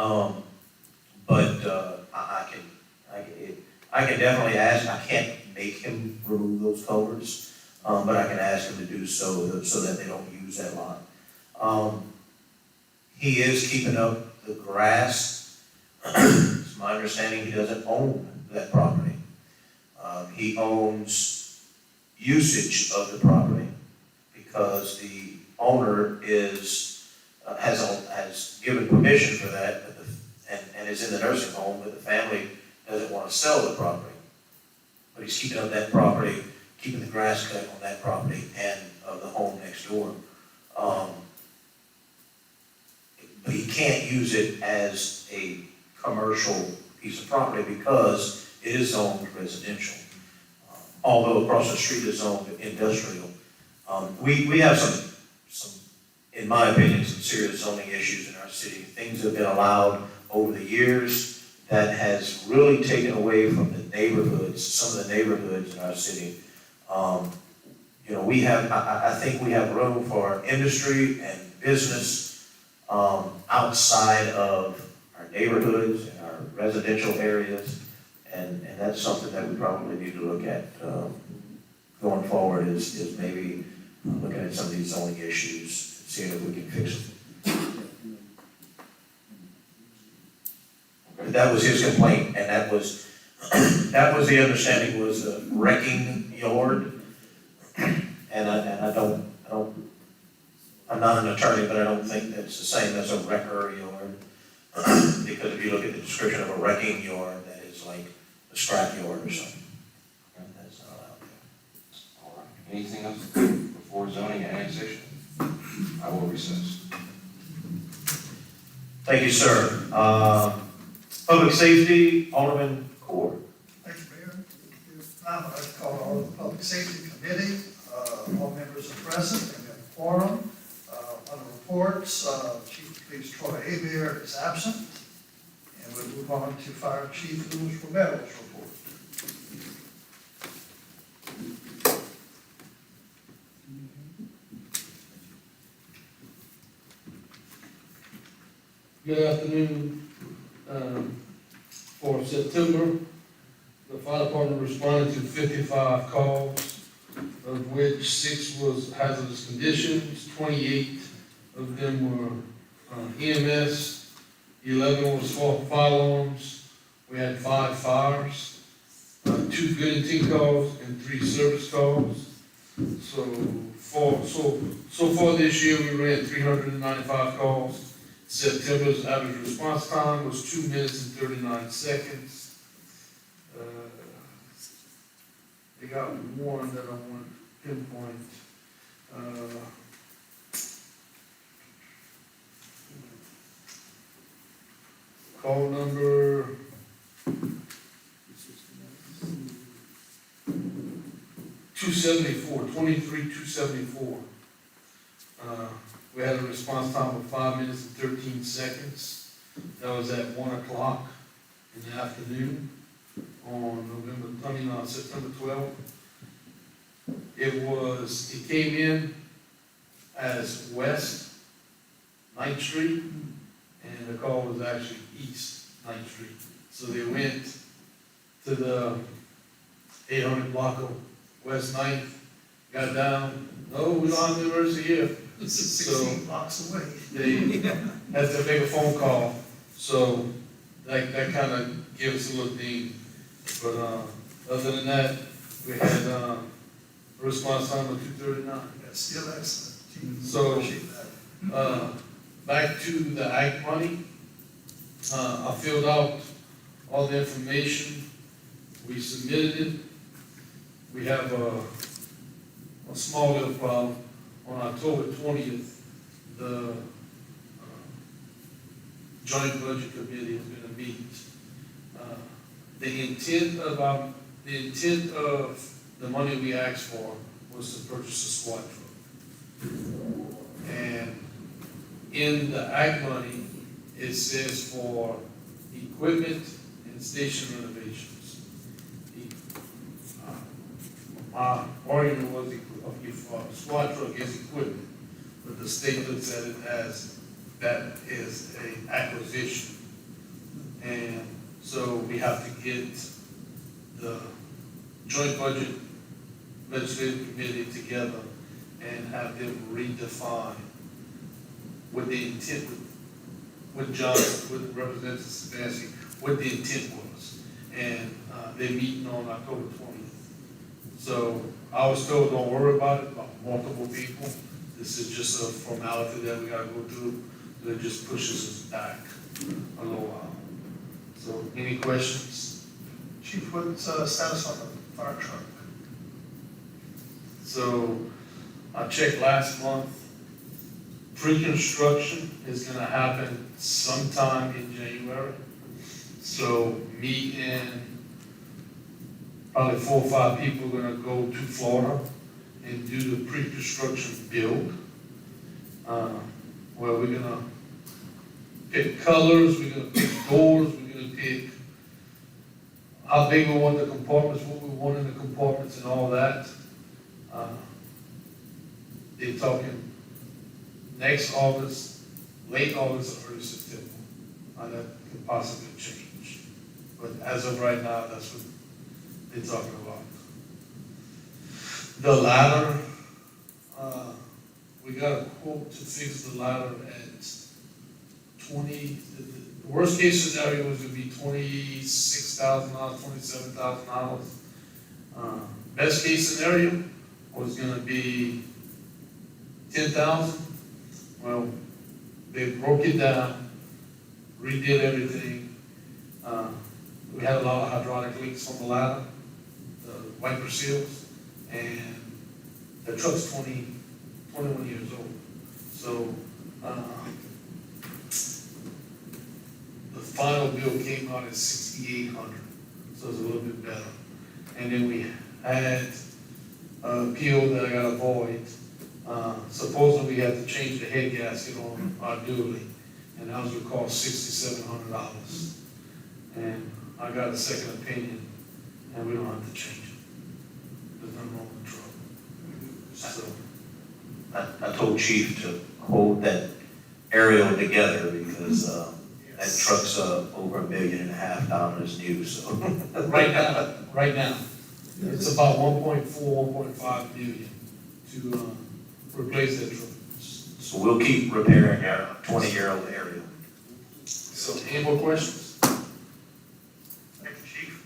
but I can definitely ask. I can't make him remove those culverts, but I can ask him to do so that they don't use that lot. He is keeping up the grass. It's my understanding he doesn't own that property. He owns usage of the property because the owner has given permission for that, and is in the nursing home, but the family doesn't want to sell the property. But he's keeping up that property, keeping the grass cut on that property and of the home next door. But he can't use it as a commercial piece of property because it is zoned residential. Although across the street is zoned industrial. We have some, in my opinion, some serious zoning issues in our city. Things have been allowed over the years that has really taken away from the neighborhoods, some of the neighborhoods in our city. I think we have room for industry and business outside of our neighborhoods and our residential areas, and that's something that we probably need to look at going forward. Is maybe looking at some of these zoning issues, seeing if we can fix them. But that was his complaint, and that was the understanding was a wrecking yard. And I'm not an attorney, but I don't think that's the same as a wrecker yard. Because if you look at the description of a wrecking yard, that is like a scrap yard or something. That's not allowed there. All right. Anything else before zoning and annexation? I will recess. Thank you, sir. Public safety, Alderman Core. Thank you, Mayor. At this time, I'd like to call all the Public Safety Committee. All members are present, and we have a quorum. On the reports, Chief of Police Troy Abear is absent. And we'll move on to Fire Chief Louis Romero's report. Good afternoon. For September, the fire department responded to 55 calls, of which 6 was hazardous conditions, 28 of them were EMS, 11 was fire alarms. We had 5 fires, 2 good and team calls, and 3 service calls. So far this year, we ran 395 calls. September's average response time was 2 minutes and 39 seconds. they got one that I want to pinpoint. Call number 274. We had a response time of 5 minutes and 13 seconds. That was at 1 o'clock in the afternoon on September 12th. It came in as West 9th Street, and the call was actually East 9th Street. So they went to the 800 block of West 9th, got down, no, we don't have the emergency here. This is So 16 blocks away. they had to make a phone call, so that kind of gives us a little thing. But, other than that, we had, a response time of 2:39. That's still excellent. Chief, So, appreciate that. Back to the ag money, I filled out all the information, we submitted it. We have a small little problem. On October 20th, the Joint Budget Committee is gonna meet. The intent of the money we asked for was to purchase a squad truck. And in the ag money, it says for equipment and station renovations. My argument was squad truck is equipment, but the state looks at it as that is an acquisition. And so we have to get the joint budget legislative committee together and have them redefine what the intent, with Johnson, with Representative Sebastian, what the intent was. And they're meeting on October 20th. So I was told, don't worry about it, about multiple people. This is just a formality that we gotta go through, that just pushes us back a little while. So, any questions? Chief, what's status on the fire truck? So, I checked last month. Pre-construction is gonna happen sometime in January. So, me and probably 4 or 5 people are gonna go to Florida and do the pre-construction build. Where we're gonna pick colors, we're gonna pick doors, we're gonna pick how big we want the compartments, what we want in the compartments and all that. They're talking next August, late August, or early September. That could possibly change. But as of right now, that's what they're talking about. The ladder, we got a quote to fix the ladder at the worst case scenario was gonna be $26,000, $27,000. Best case scenario was gonna be 10,000. Well, they broke it down, redid everything. We had a lot of hydraulic leaks on the ladder, the wiper seals, and the truck's 21 years old. So, the final bill came out at $6,800, so it's a little bit better. And then we had a PO that I got to void. Supposedly we had to change the head gasket on our dually, and that was gonna cost $6,700. And I got a second opinion, and we don't have to change it. There's nothing wrong with the truck. So, I told Chief to hold that aerial together because, that truck's, over $1.5 million new, so. right now, it's about 1.5 million to, replace that truck. So we'll keep repairing our 20-year-old aerial. So, any more questions? Thank you, Chief.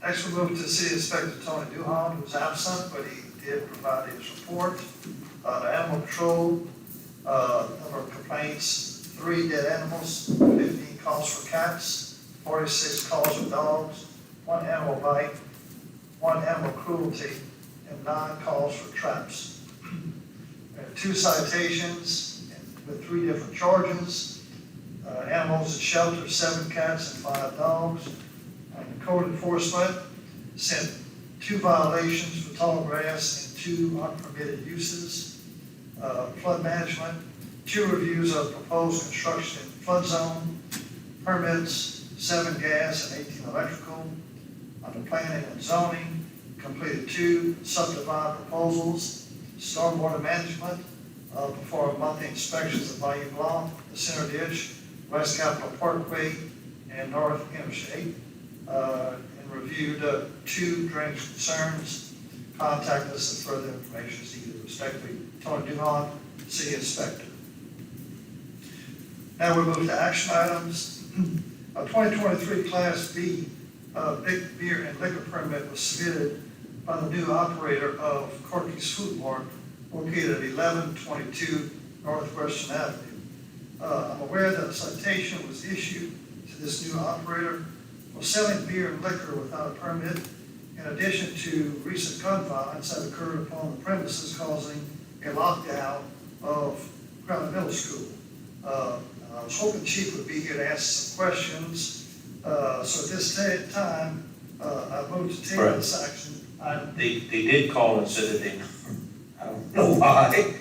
Next, we'll move to City Inspector Tony Duhon, who was absent, but he did provide his report. The Animal Control, number of complaints, 3 dead animals, 15 calls for cats, 46 calls for dogs, 1 animal bite, 1 animal cruelty, and 9 calls for traps. We had 2 citations with 3 different charges. Animals at shelter, 7 cats and 5 dogs. And code enforcement sent 2 violations for tall grass and 2 unpermitted uses. Flood management, 2 reviews of proposed construction in flood zone. Permits, 7 gas and 18 electrical. Under planning and zoning, completed 2 subdivided proposals. Stormwater management, performed monthly inspections of Bayou Blanc, the center ditch, West Capitol Parkway, and North Interstate, and reviewed 2 drainage concerns. Contact us if further information is needed. Respectfully, Tony Duhon, City Inspector. Now we move to action items. A 2023 Class B big beer and liquor permit was submitted by the new operator of Corky's Food Mart located at 1122 Northwestern Avenue. I'm aware that a citation was issued to this new operator for selling beer and liquor without a permit, in addition to recent gun violence that occurred upon the premises causing a lockdown of Crowley Middle School. I was hoping Chief would be here to answer some questions. So at this time, I vote to table this action item. They did call and said that they, I don't know why,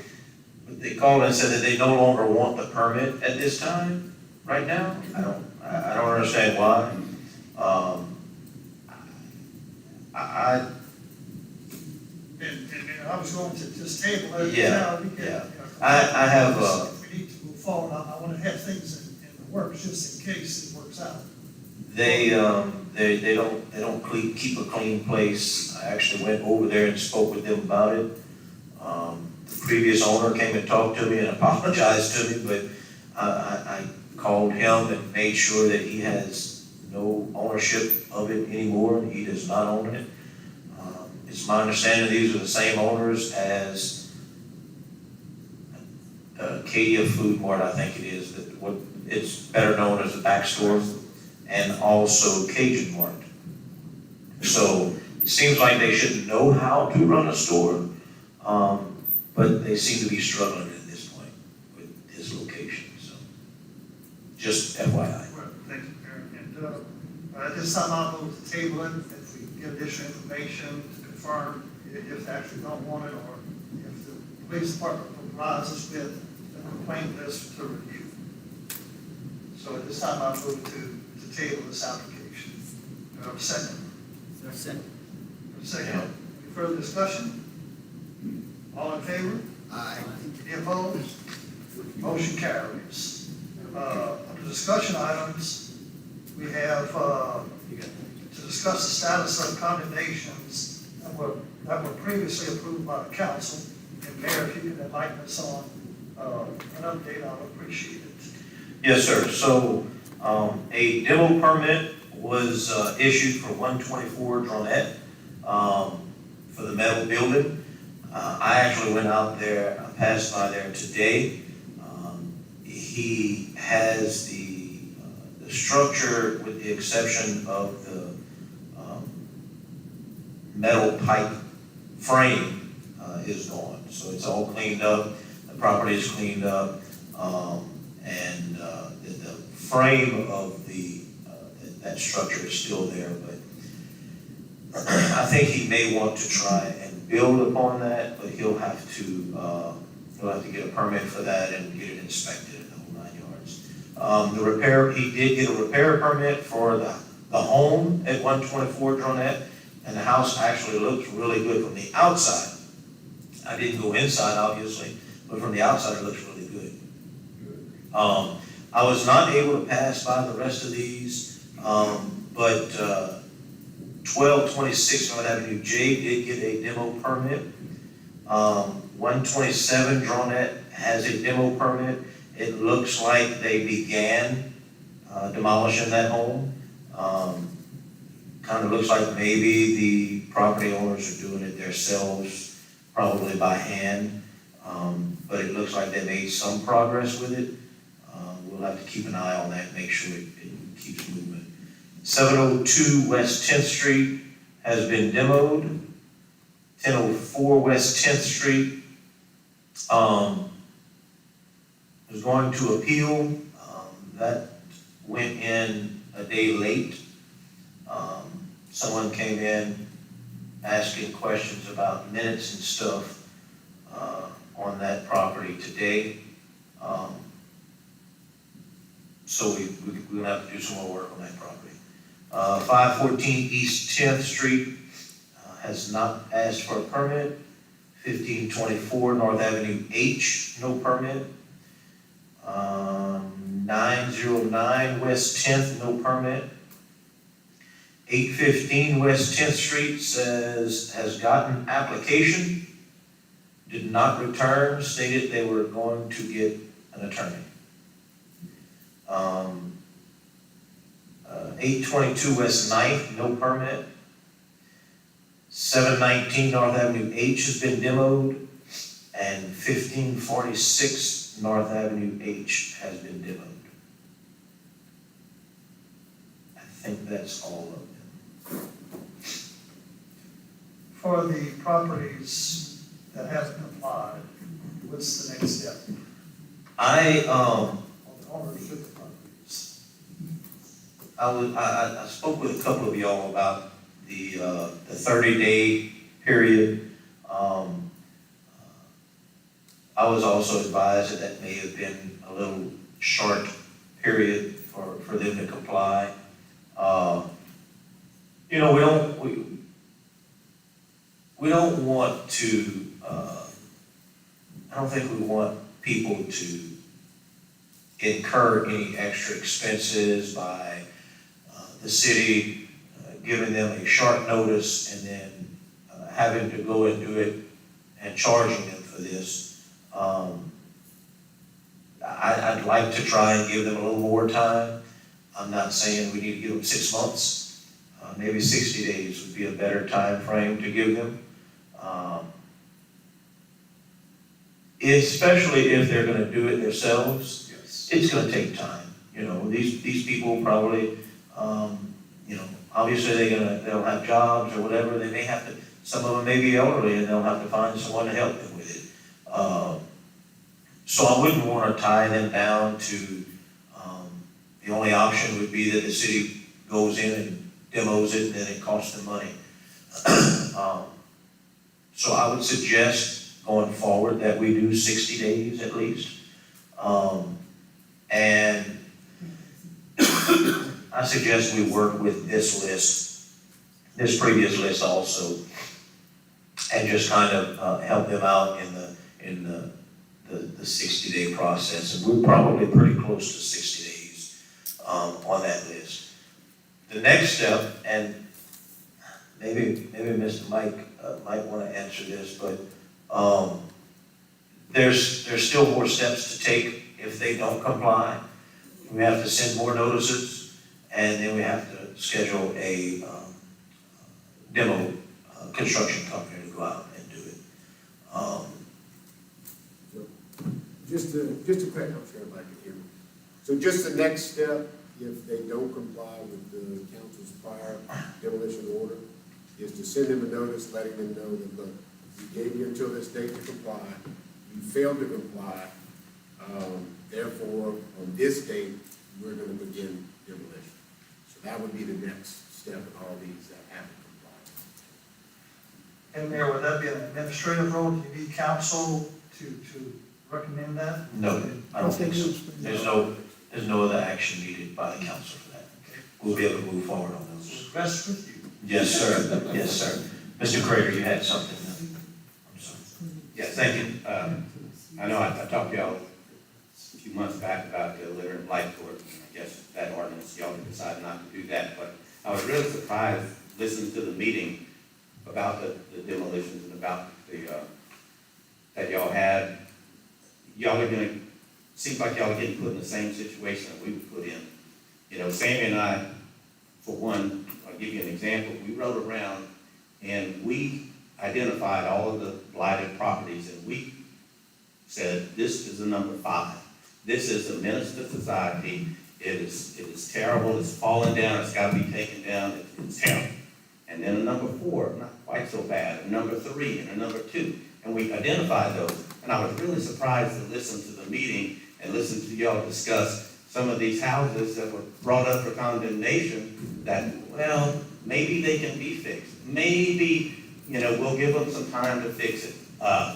but they called and said that they no longer want the permit at this time, right now. I don't understand why. And I was going to just table it. Yeah, Now we can, yeah. you know, I have, if we need to move forward, I want to have things in the works just in case it works out. They don't keep a clean place. I actually went over there and spoke with them about it. The previous owner came and talked to me and apologized to me, but I called him and made sure that he has no ownership of it anymore. He does not own it. It's my understanding these are the same owners as Acadia Food Mart, I think it is, that what it's better known as the back store, and also Cajun Mart. So it seems like they should know how to run a store, but they seem to be struggling at this point with this location, so just FYI. Well, thank you, Mayor. And at this time, I'll move to table it if we get additional information to confirm if they actually don't want it, or if the police department provides us with a complaint list to review. So at this time, I'll move to table this application. Do I have a second? Second. Second. Any further discussion? All in favor? Aye. Any opposed? Motion carries. Under discussion items, we have to discuss the status of condemnations that were previously approved by the council. And Mayor, if you can enlighten us on an update, I would appreciate it. Yes, sir. So a demo permit was issued for 124 Dronette for the metal building. I actually went out there, I passed by there today. He has the structure, with the exception of the metal pipe frame, is gone. So it's all cleaned up, the property is cleaned up, and the frame of that structure is still there, but I think he may want to try and build upon that, but he'll have to get a permit for that and get it inspected in the whole 9 yards. He did get a repair permit for the home at 124 Dronette, and the house actually looks really good from the outside. I didn't go inside, obviously, but from the outside, it looks really good. I was not able to pass by the rest of these, but 1226 North Avenue J did get a demo permit. 127 Dronette has a demo permit. It looks like they began demolishing that home. Kind of looks like maybe the property owners are doing it themselves, probably by hand. But it looks like they made some progress with it. We'll have to keep an eye on that, make sure it keeps moving. 702 West 10th Street has been demoed. 1004 West 10th Street, was going to appeal. That went in a day late. Someone came in asking questions about minutes and stuff on that property today. So we're gonna have to do some more work on that property. 514 East 10th Street has not asked for a permit. 1524 North Avenue H, no permit. 909 West 10th, no permit. 815 West 10th Street says, has gotten application, did not return, stated they were going to get an attorney. 822 West 9th, no permit. 719 North Avenue H has been demoed, and 1546 North Avenue H has been demoed. I think that's all of them. For the properties that haven't applied, what's the next step I on the ownership of properties? I spoke with a couple of y'all about the 30-day period. I was also advised that that may have been a little short period for them to comply. You know, we don't want to, I don't think we want people to incur any extra expenses by the city giving them a short notice and then having to go and do it and charging them for this. I'd like to try and give them a little more time. I'm not saying we need to give them 6 months. Maybe 60 days would be a better time frame to give them. Especially if they're gonna do it themselves. Yes. It's gonna take time. You know, these people probably, you know, obviously they'll have jobs or whatever. They may have to, some of them may be elderly and they'll have to find someone to help them with it. So I wouldn't want to tie them down to, the only option would be that the city goes in and demos it and then it costs them money. So I would suggest going forward that we do 60 days at least. And I suggest we work with this list, this previous list also, and just kind of help them out in the 60-day process. And we're probably pretty close to 60 days on that list. The next step, and maybe Mr. Mike might want to answer this, but there's still more steps to take if they don't comply. We have to send more notices, and then we have to schedule a demo construction company to go out and do it. Just to correct, I'm sure everybody can hear me. So just the next step, if they don't comply with the council's prior demolition order, is to send them a notice letting them know that, look, we gave you until this date to comply, you failed to comply, therefore, on this date, we're gonna begin demolition. So that would be the next step in all these that haven't complied. And Mayor, would that be an administrative role? Do you need council to recommend that? No, I don't think so. There's no other action needed by the council for that. We'll be able to move forward on those. Rest with you. Yes, sir. Yes, sir. Mr. Crater, you had something. I'm sorry. Yes, thank you. I know I talked to y'all a few months back about the litter and blight court. I guess that ordinance, y'all decided not to do that, but I was really surprised listening to the meeting about the demolitions and about the, that y'all had. Y'all are gonna, seems like y'all are getting put in the same situation that we were put in. You know, Sammy and I, for one, I'll give you an example. We rode around and we identified all of the blighted properties and we said, this is the number 5. This is a menace to society. It is terrible. It's fallen down. It's got to be taken down. It's terrible. and then a number 4, not quite so bad, a number 3, and a number 2. And we identified those. And I was really surprised to listen to the meeting and listen to y'all discuss some of these houses that were brought up for condemnation that, well, maybe they can be fixed. Maybe, we'll give them some time to fix it.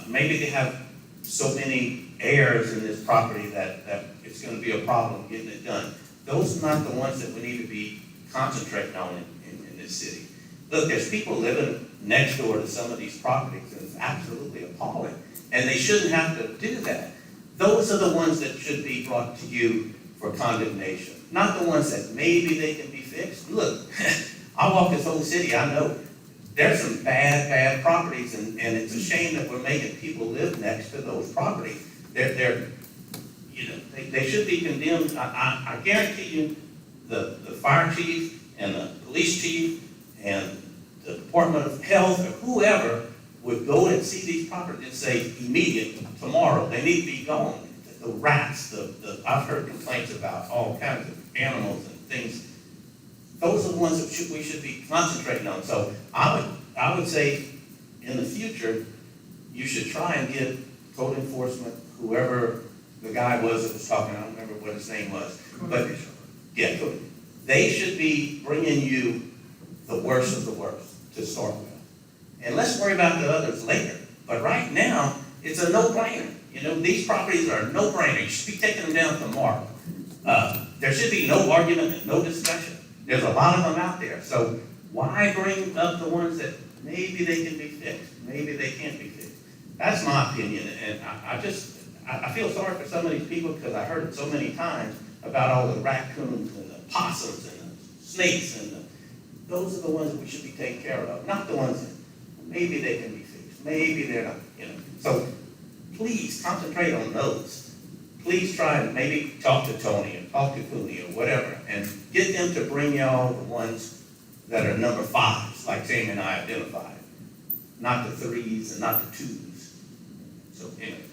Maybe they have so many heirs in this property that it's gonna be a problem getting it done. Those are not the ones that we need to be concentrating on in this city. Look, there's people living next door to some of these properties, and it's absolutely appalling. And they shouldn't have to do that. Those are the ones that should be brought to you for condemnation, not the ones that maybe they can be fixed. Look, I walk this whole city, I know there's some bad properties, and it's a shame that we're making people live next to those properties. They should be condemned. I guarantee you, the fire chief and the police chief and the Department of Health or whoever would go and see these properties and say, immediately, tomorrow, they need to be gone. The rats, I've heard complaints about all kinds of animals and things. Those are the ones that we should be concentrating on. So I would say, in the future, you should try and get code enforcement, whoever the guy was that was talking, I don't remember what his name was, but yeah, they should be bringing you the worst of the worst to start with. And let's worry about the others later. But right now, it's a no-brainer. These properties are a no-brainer. You should be taking them down tomorrow. There should be no argument and no discussion. There's a lot of them out there. So why bring up the ones that maybe they can be fixed, maybe they can't be fixed? That's my opinion. And I feel sorry for some of these people because I heard it so many times about all the raccoons and the possums and the snakes those are the ones that we should be taking care of, not the ones that maybe they can be fixed, maybe they're not, So please concentrate on those. Please try and maybe talk to Tony or talk to Cooney or whatever and get them to bring y'all the ones that are number 5s, like Jamie and I identified, not the 3s and not the 2s. So anyway.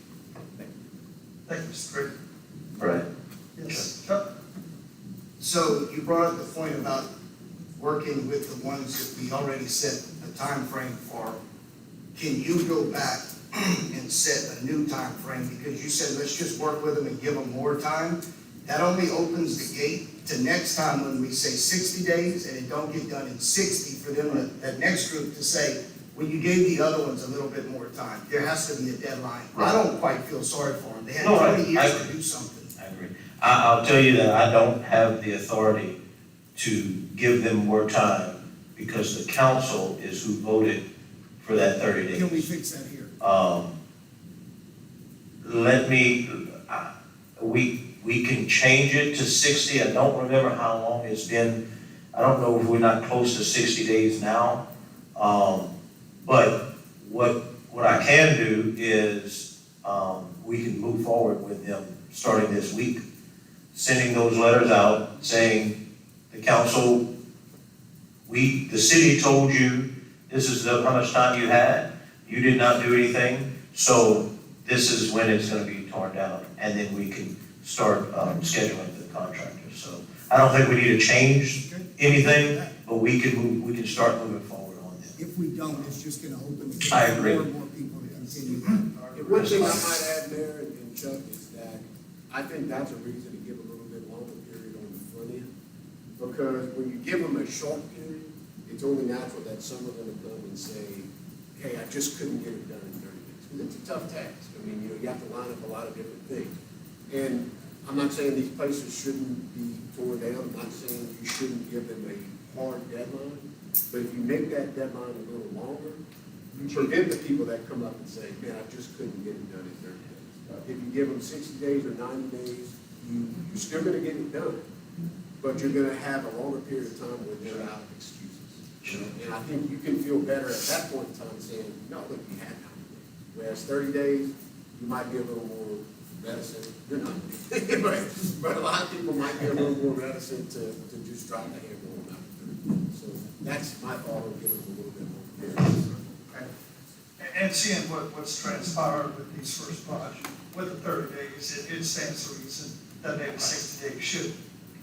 Thank you, Mr. Craig. Right. Yes, Chuck? So you brought up the point about working with the ones that we already set a time frame for. Can you go back and set a new time frame? Because you said, let's just work with them and give them more time. That only opens the gate to next time when we say 60 days and it don't get done in 60 for them, that next group to say, well, you gave the other ones a little bit more time. There has to be a deadline. I don't quite feel sorry for them. They had 20 years to do something. I agree. I'll tell you that I don't have the authority to give them more time because the council is who voted for that 30 days. Can we fix that here? We can change it to 60. I don't remember how long it's been. I don't know if we're not close to 60 days now. But what I can do is we can move forward with them starting this week, sending those letters out saying, the council, the city told you this is how much time you had. You did not do anything. So this is when it's going to be torn down. And then we can start scheduling the contractors. So I don't think we need to change anything, but we can start moving forward on them. If we don't, it's just gonna open the I door for agree. more and more people to continue. And one thing I might add, Mayor and Chuck, is that I think that's a reason to give a little bit longer period on the front end. Because when you give them a short period, it's only natural that some are gonna come and say, hey, I just couldn't get it done in 30 days. Because it's a tough task. I mean, you have to line up a lot of different things. And I'm not saying these places shouldn't be torn down. I'm not saying you shouldn't give them a hard deadline. But if you make that deadline a little longer, you prevent the people that come up and say, man, I just couldn't get it done in 30 days. If you give them 60 days or 90 days, you're still gonna get it done. But you're gonna have a longer period of time where they're out of excuses. And I think you can feel better at that point in time saying, no, look, you had 90 days. Whereas 30 days, you might be a little more reticent. You're not. but a lot of people might be a little more reticent to just drop the hammer on that. So that's my thought on giving them a little bit more period. Okay. And seeing what's transpired with these first bunch, with the 30 days, it stands to reason that maybe 60 days should,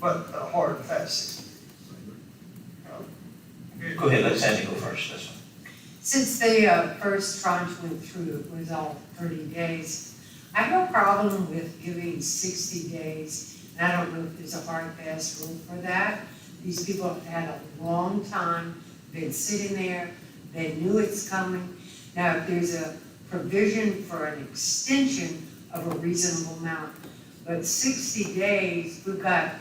but a hard and fast 60 days. Go ahead, let Sandy go first, that's fine. Since the first tranche went through, it was all 30 days. I have no problem with giving 60 days, and I don't know if there's a hard fast rule for that. These people have had a long time, been sitting there, they knew it's coming. Now, if there's a provision for an extension of a reasonable amount, but 60 days, we've got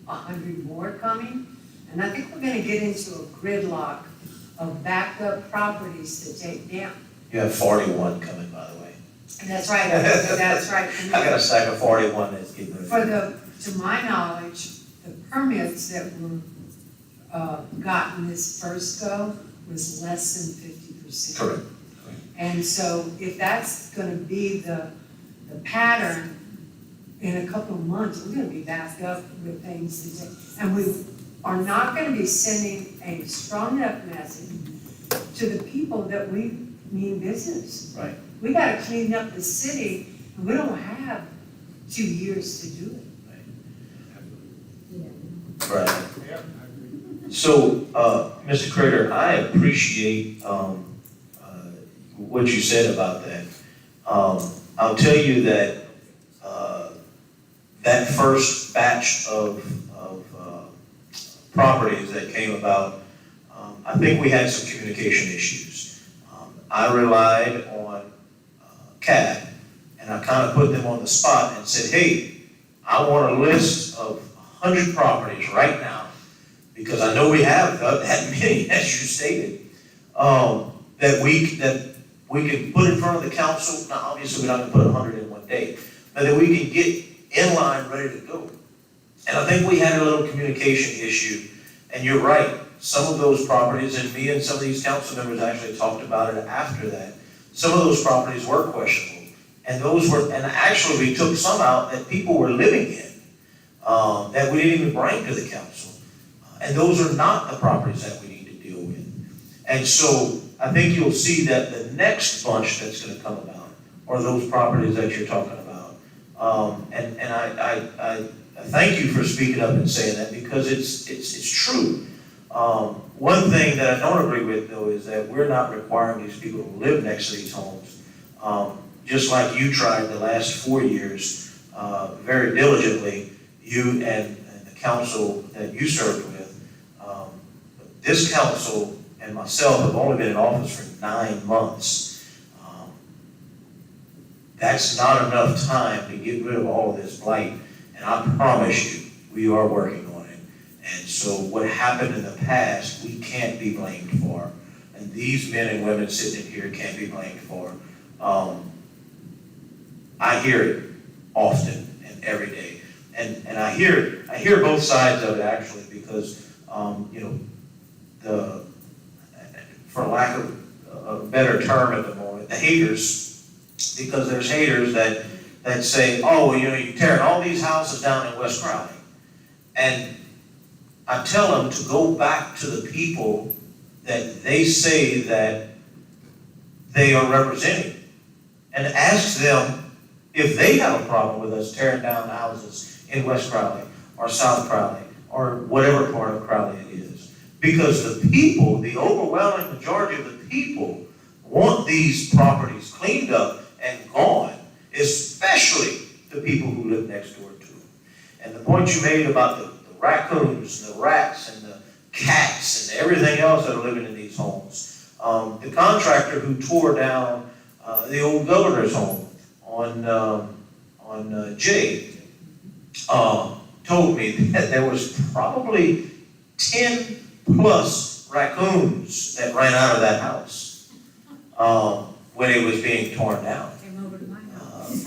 100 more coming, and I think we're gonna get into a gridlock of backed up properties to take down. You have 41 coming, by the way. And that's right, that's right. And I got a stack of 41 that's getting ready. for to my knowledge, the permits that were, gotten this first go was less than 50%. Correct. And so if that's gonna be the pattern, in a couple of months, we're gonna be backed up with things to do. And we are not gonna be sending a strong enough message to the people that we mean business. Right. We gotta clean up the city, and we don't have 2 years to do it. Right. So, Mr. Critter, I appreciate, what you said about that. I'll tell you that, that first batch of properties that came about, I think we had some communication issues. I relied on CAD, and I kind of put them on the spot and said, hey, I want a list of 100 properties right now, because I know we have that many, as you stated, that we can put in front of the council. Now, obviously, we're not gonna put 100 in one day, but that we can get in line, ready to go. And I think we had a little communication issue, and you're right, some of those properties, and me and some of these council members actually talked about it after that, some of those properties were questionable, and actually we took some out that people were living in, that we didn't even bring to the council. And those are not the properties that we need to deal with. And so I think you'll see that the next bunch that's gonna come about are those properties that you're talking about. And I thank you for speaking up and saying that, because it's true. One thing that I don't agree with, though, is that we're not requiring these people to live next to these homes. Just like you tried the last 4 years, very diligently, you and the council that you served with. This council and myself have only been in office for 9 months. That's not enough time to get rid of all of this blight, and I promise you, we are working on it. And so what happened in the past, we can't be blamed for, and these men and women sitting here can't be blamed for. I hear it often and every day, and I hear both sides of it, actually, because for lack of a better term at the moment, the haters. Because there's haters that say, oh, well, you're tearing all these houses down in West Crowley. And I tell them to go back to the people that they say that they are representing and ask them if they have a problem with us tearing down houses in West Crowley or South Crowley or whatever part of Crowley it is. Because the people, the overwhelming majority of the people, want these properties cleaned up and gone, especially the people who live next door to them. And the point you made about the raccoons and the rats and the cats and everything else that are living in these homes. The contractor who tore down the old governor's home on Jay told me that there was probably 10 plus raccoons that ran out of that house when it was being torn down. Came over to my house.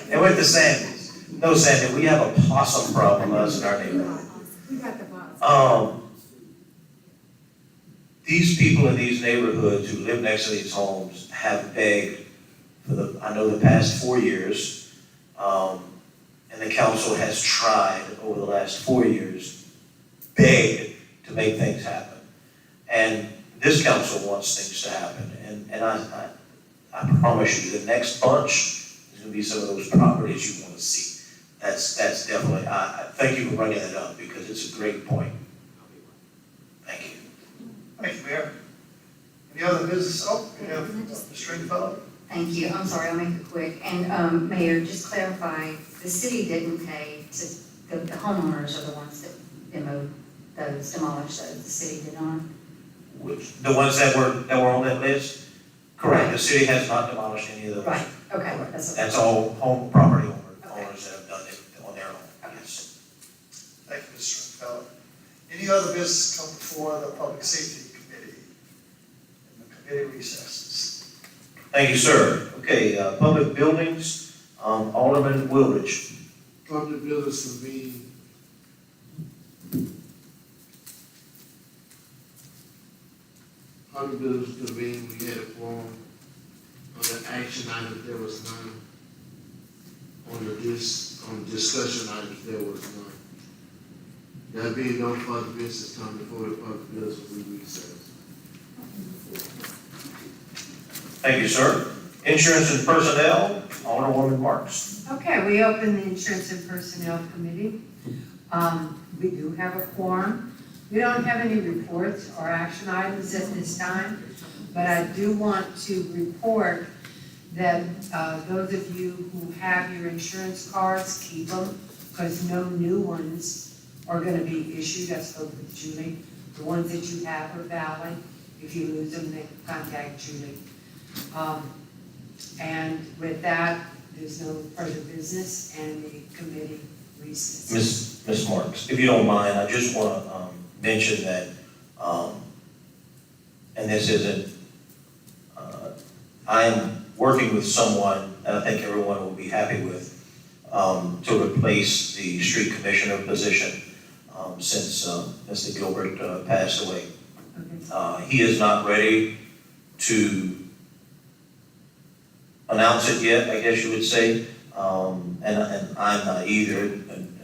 They went to Sandy's. No, Sandy, we have a possum problem, us in our neighborhood. We got the box. These people in these neighborhoods who live next to these homes have begged for the past 4 years, and the council has tried over the last 4 years, begged to make things happen. And this council wants things to happen, and I promise you, the next bunch is gonna be some of those properties you wanna see. That's definitely, I thank you for bringing that up, because it's a great point. Thank you, Mayor. Any other business? Oh, we have Mr. Stringfellow. Thank you, I'm sorry, I'll make it quick. And, Mayor, just clarify, the city didn't pay to, the homeowners are the ones that demolished those, the city did not? Which, the ones that were on that list? Correct, the city has not demolished any of those. Right, okay, that's okay. That's all home property owners that have done it on their own, yes. Thank you, Mr. Stringfellow. Any other business come before the Public Safety Committee in the committee recesses? Thank you, sir. Okay, public buildings, Alderman Woolridge. Public buildings will be public buildings convened, we had a forum. On the action items, there was none. On discussion items, there was none. There being no further business come before the public buildings will be recessed. Thank you, sir. Insurance and personnel, Alderwoman Marks. Okay, we open the Insurance and Personnel Committee. We do have a quorum. We don't have any reports or action items at this time, but I do want to report that those of you who have your insurance cards, keep them, because no new ones are going to be issued. I spoke with Julie. The ones that you have are valid. If you lose them, then contact Julie. And with that, there's no further business and the committee recesses. Ms. Marks, if you don't mind, I just want to mention that, and this isn't, I am working with someone, and I think everyone will be happy with, to replace the street commissioner position, since Mr. Gilbert passed away. Okay. He is not ready to announce it yet, I guess you would say, and I'm not either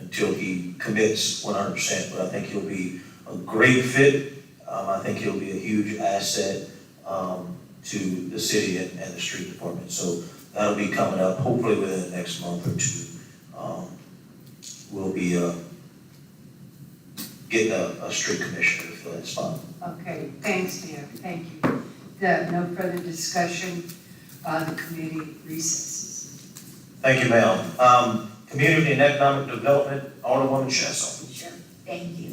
until he commits 100%, but I think he'll be a great fit. I think he'll be a huge asset to the city and the street department. So that'll be coming up hopefully within the next month or two. We'll be getting a street commissioner for that spot. Okay, thanks, Mayor. Thank you. No further discussion. The committee recesses. Thank you, ma'am. Community and Economic Development, Alderwoman Chessel. Sure, thank you.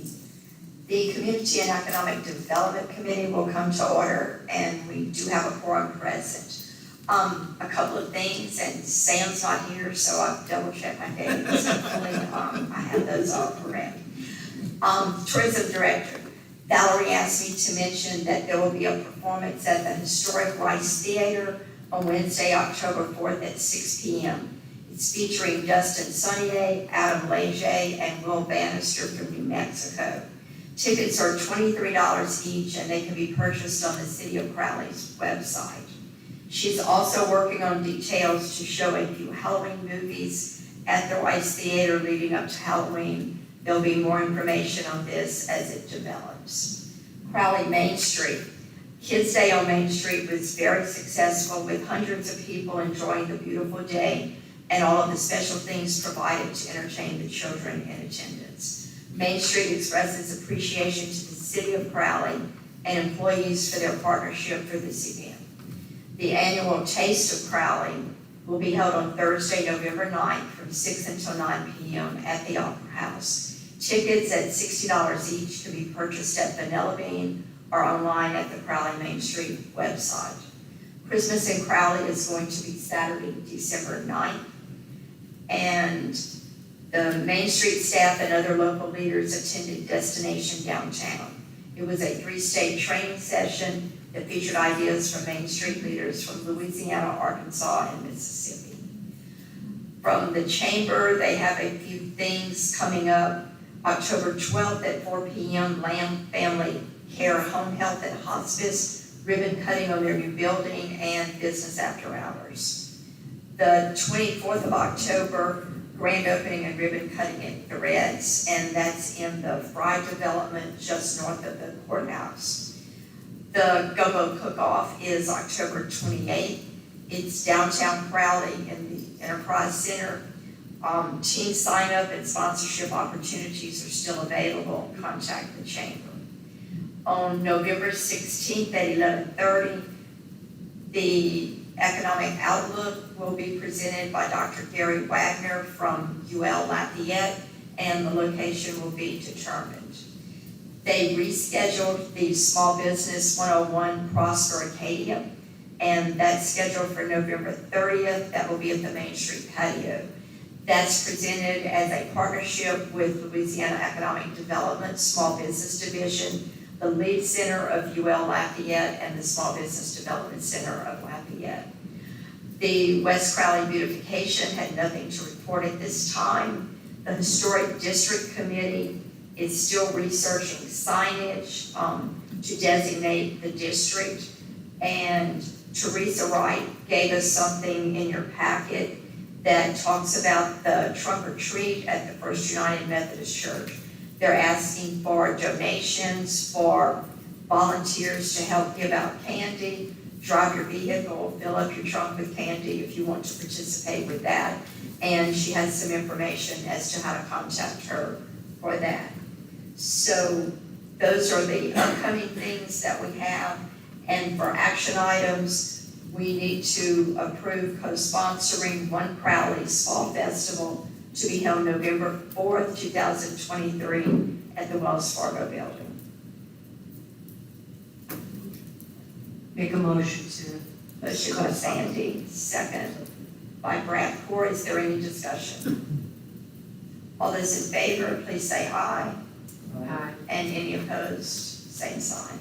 The Community and Economic Development Committee will come to order, and we do have a quorum present. A couple of things, and Sam's not here, so I've double checked my dates. Hopefully, I have those all correct. Tourism Director, Valerie asked me to mention that there will be a performance at the Historic Rice Theater on Wednesday, October 4th at 6 p.m. It's featuring Justin Sonnier, Adam Leger, and Will Bannister from New Mexico. Tickets are $23 each, and they can be purchased on the City of Crowley's website. She's also working on details to show a few Halloween movies at the Rice Theater leading up to Halloween. There'll be more information on this as it develops. Crowley Main Street. Kids Day on Main Street was very successful, with hundreds of people enjoying the beautiful day and all of the special things provided to entertain the children in attendance. Main Street expresses appreciation to the City of Crowley and employees for their partnership for this event. The annual Taste of Crowley will be held on Thursday, November 9th from 6 until 9 p.m. at the Opera House. Tickets at $60 each can be purchased at Vanilla Bean or online at the Crowley Main Street website. Christmas in Crowley is going to be Saturday, December 9th. And the Main Street staff and other local leaders attended Destination Downtown. It was a 3-stage training session that featured ideas from Main Street leaders from Louisiana, Arkansas, and Mississippi. From the Chamber, they have a few things coming up. October 12th at 4 p.m., Lamb Family Care Home Health and Hospice, ribbon cutting on their new building, and business after hours. The 24th of October, grand opening and ribbon cutting at the Reds, and that's in the Fry development just north of the courthouse. The Go-Go Cook-Off is October 28th. It's downtown Crowley in the Enterprise Center. Team sign-up and sponsorship opportunities are still available. Contact the Chamber. On November 16th at 11:30, the economic outlook will be presented by Dr. Gary Wagner from UL Lafayette, and the location will be determined. They rescheduled the Small Business 101 Prosper Acadia, and that's scheduled for November 30th. That will be at the Main Street patio. That's presented as a partnership with Louisiana Economic Development Small Business Division, the Lead Center of UL Lafayette, and the Small Business Development Center of Lafayette. The West Crowley beautification had nothing to report at this time. The Historic District Committee is still researching signage to designate the district. And Teresa Wright gave us something in your packet that talks about the trunk or treat at the First United Methodist Church. They're asking for donations, for volunteers to help give out candy, drive your vehicle, fill up your trunk with candy if you want to participate with that. And she has some information as to how to contact her for that. So those are the upcoming things that we have. And for action items, we need to approve co-sponsoring One Crowley's Fall Festival to be held November 4th, 2023 at the Wells Fargo Building. Make a motion to. Motion by Sandy, second by Brad Core. Is there any discussion? All those in favor, please say aye. Aye. And any opposed, same sign.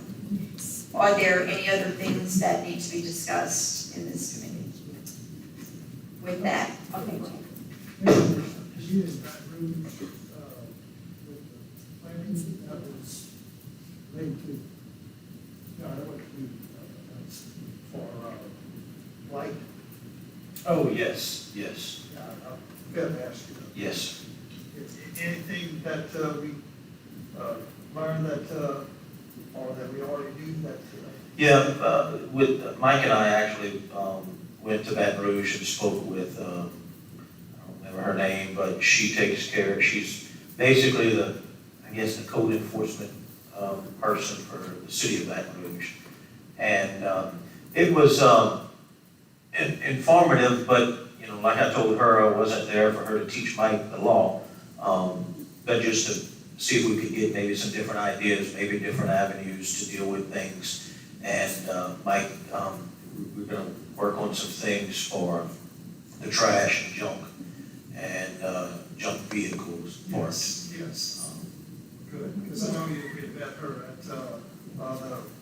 Are there any other things that need to be discussed in this committee? With that, okay, go ahead. You in that room, with the planning, that was linked to, that would be, for, light. Oh, yes, yes, Yeah, I'm gonna ask you. yes. Anything that, we, learned that, or that we already knew that, Yeah, with, Mike and I actually, went to Baton Rouge and spoke with, I don't remember her name, but she takes care, she's basically the, I guess, the code enforcement, person for the city of Baton Rouge. And, it was, informative, but, you know, like I told her, I wasn't there for her to teach Mike the law, but just to see if we could get maybe some different ideas, maybe different avenues to deal with things. And Mike, we're gonna work on some things for the trash and junk junk vehicles for it. yes. Good, because I know you met her at, the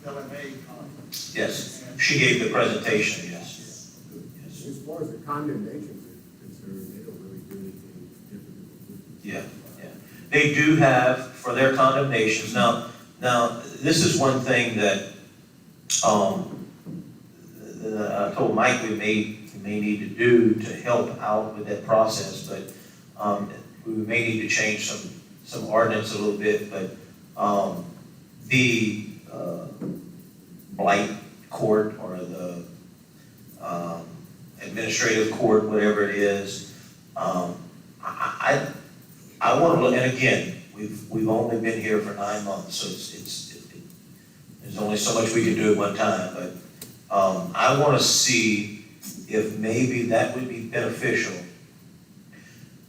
LMA conference. Yes, she gave the presentation, yes. Yes. As far as the condemnations are concerned, they don't really do anything different. Yeah, yeah. They do have for their condemnations. Now, this is one thing that, I told Mike we may need to do to help out with that process, but, we may need to change some ordinance a little bit, but, the, blight court or the, administrative court, whatever it is, I want to look, and again, we've only been here for 9 months, so there's only so much we can do at one time, but, I want to see if maybe that would be beneficial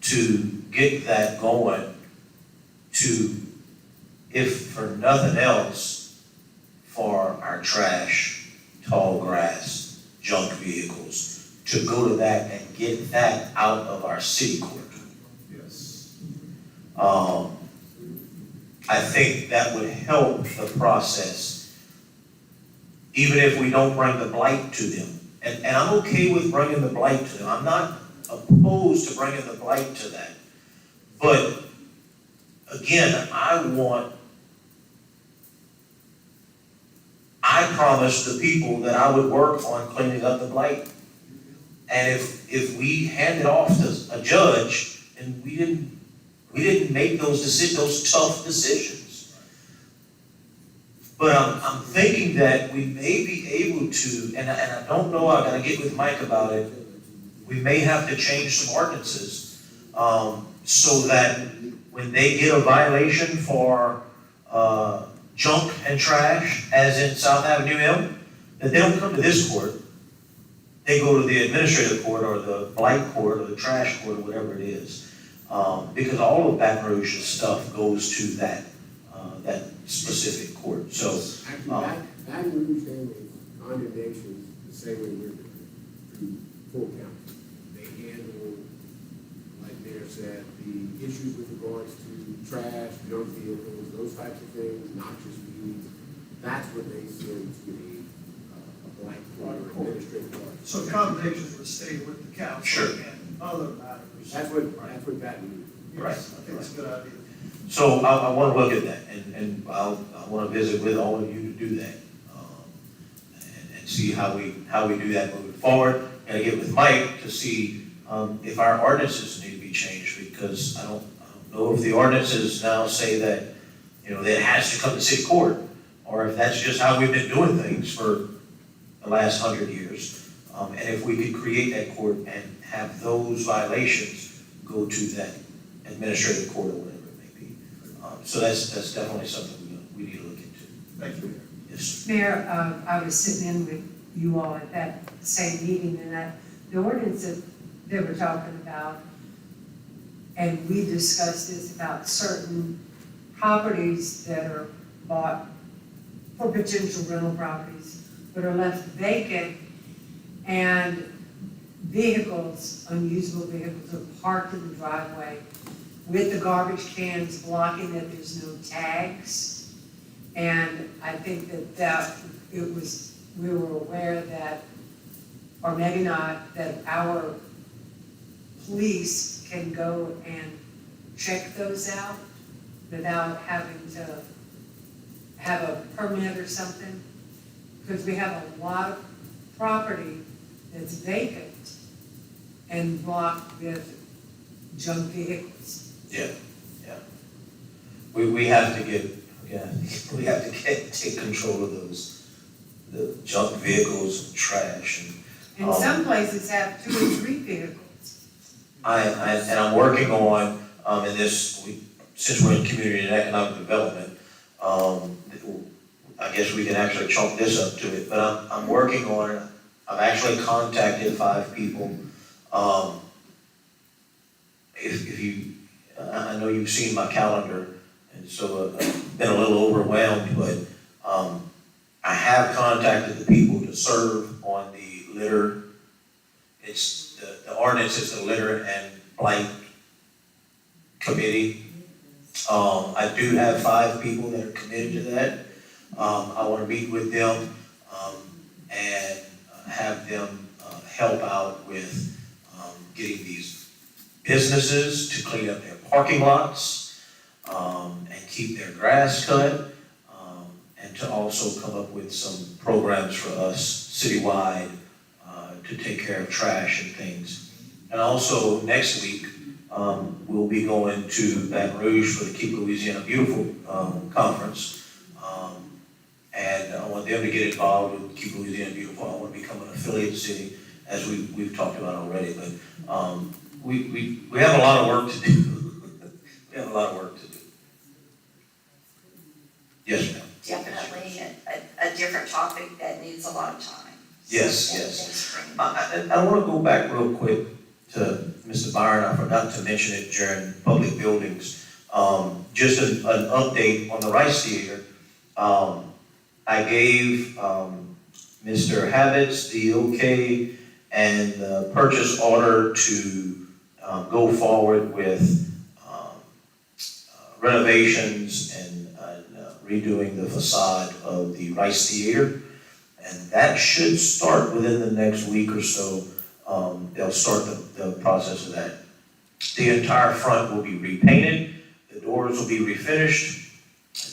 to get that going to, if for nothing else, for our trash, tall grass, junk vehicles, to go to that and get that out of our city court. Yes. I think that would help the process, even if we don't bring the blight to them. And I'm okay with bringing the blight to them. I'm not opposed to bringing the blight to that. But again, I promised the people that I would work on cleaning up the blight. And if we hand it off to a judge and we didn't make those tough decisions. But I'm thinking that we may be able to, and I don't know, I gotta get with Mike about it, we may have to change some ordinances, so that when they get a violation for, junk and trash, as in South Avenue M, that they don't come to this court. They go to the administrative court or the blight court or the trash court or whatever it is. Because all of Baton Rouge's stuff goes to that specific court, so. Actually, Baton Rouge handles condemnations the same way we're doing it, through full council. They handle, like Mayor said, the issues with regards to trash, junk vehicles, those types of things, noxious weeds. That's what they send to the blight court or administrative court. So accommodations would stay with the council Sure. and other matters. That's what Baton Rouge. Right. I think it's a good idea. So I want to look at that, and I want to visit with all of you to do that, and see how we do that moving forward. And get with Mike to see if our ordinances need to be changed, because I don't know if the ordinances now say that, that it has to come to city court, or if that's just how we've been doing things for the last 100 years. And if we could create that court and have those violations go to that administrative court or whatever it may be. So that's definitely something we need to look into. Thank you, Mayor. Yes. Mayor, I was sitting in with you all at that same meeting, and the ordinance that they were talking about, and we discussed this about certain properties that are bought for potential rental properties, but are left vacant, and vehicles, unusable vehicles, are parked in the driveway with the garbage cans blocking that there's no tags. And I think we were aware that, or maybe not, that our police can go and check those out without having to have a permit or something. Because we have a lot of property that's vacant and blocked with junk vehicles. Yeah. We have to take control of the junk vehicles and trash And some places have 2 or 3 vehicles. and I'm working on, in this, since we're in community and economic development, I guess we can actually chalk this up to it, but I'm working on it. I've actually contacted 5 people. If you, I know you've seen my calendar, and so I've been a little overwhelmed, but I have contacted the people to serve on the litter. It's the ordinance is the litter and blight committee. I do have 5 people that are committed to that. I want to meet with them and have them help out with getting these businesses to clean up their parking lots and keep their grass cut, and to also come up with some programs for us citywide to take care of trash and things. And also next week, we'll be going to Baton Rouge for the Keep Louisiana Beautiful conference. And I want them to get involved with Keep Louisiana Beautiful. I want to become an affiliate city, as we've talked about already. But we have a lot of work to do. We have a lot of work to do. Yes, ma'am. Definitely a different topic that needs a lot of time. Yes, So, yes. thanks for bringing I want to go back real quick to Mr. Byron. I forgot to mention it during public buildings. Just an update on the Rice Theater. I gave Mr. Habits the okay and the purchase order to go forward with renovations and redoing the facade of the Rice Theater. And that should start within the next week or so. They'll start the process of that. The entire front will be repainted. The doors will be refinished.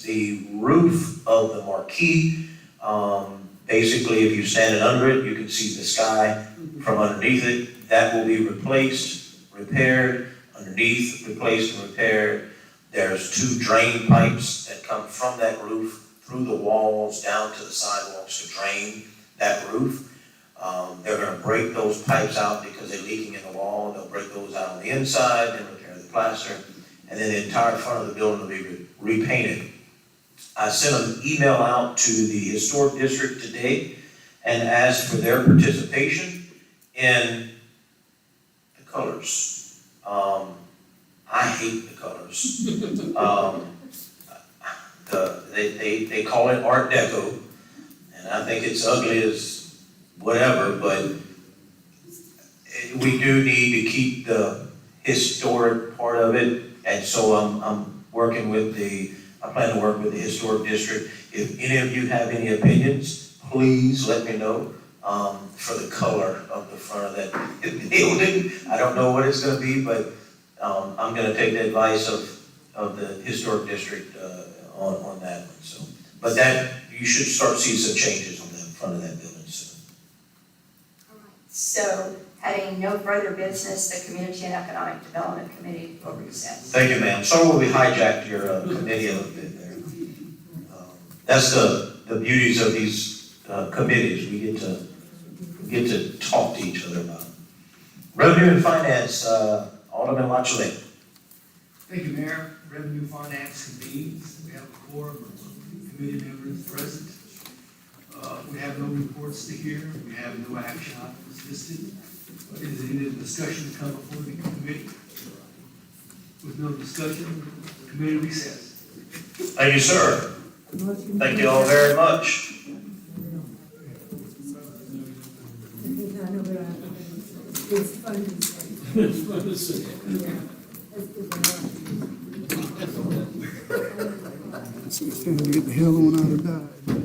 The roof of the marquee, basically if you're standing under it, you can see the sky from underneath it. That will be replaced, repaired, underneath, replaced and repaired. There's 2 drain pipes that come from that roof through the walls down to the sidewalks to drain that roof. They're gonna break those pipes out because they're leaking in the wall. They'll break those out on the inside, then repair the plaster. And then the entire front of the building will be repainted. I sent an email out to the historic district today and asked for their participation in the colors. I hate the colors. They call it Art Deco, and I think it's ugly as whatever, but we do need to keep the historic part of it, and so I'm working with I plan to work with the historic district. If any of you have any opinions, please let me know, for the color of the front of that building. I don't know what it's gonna be, but, I'm gonna take the advice of the historic district, on that one, so. But that, you should start seeing some changes on the front of that building soon. So, having no further business, the Community and Economic Development Committee will recess. Thank you, ma'am. Sorry we hijacked your committee a little bit there. That's the beauties of these committees. We get to talk to each other about it. Revenue and Finance, Alderman Lachele. Thank you, Mayor. Revenue Finance convenes. We have a quorum of committee members present. We have no reports to hear. We have no action items listed. Is there any discussion to come before the committee? With no discussion, committee recess. Thank you, sir. Thank you all very much. It's fun to say. It's fun to say. It's time to get the hell on out of Dodge.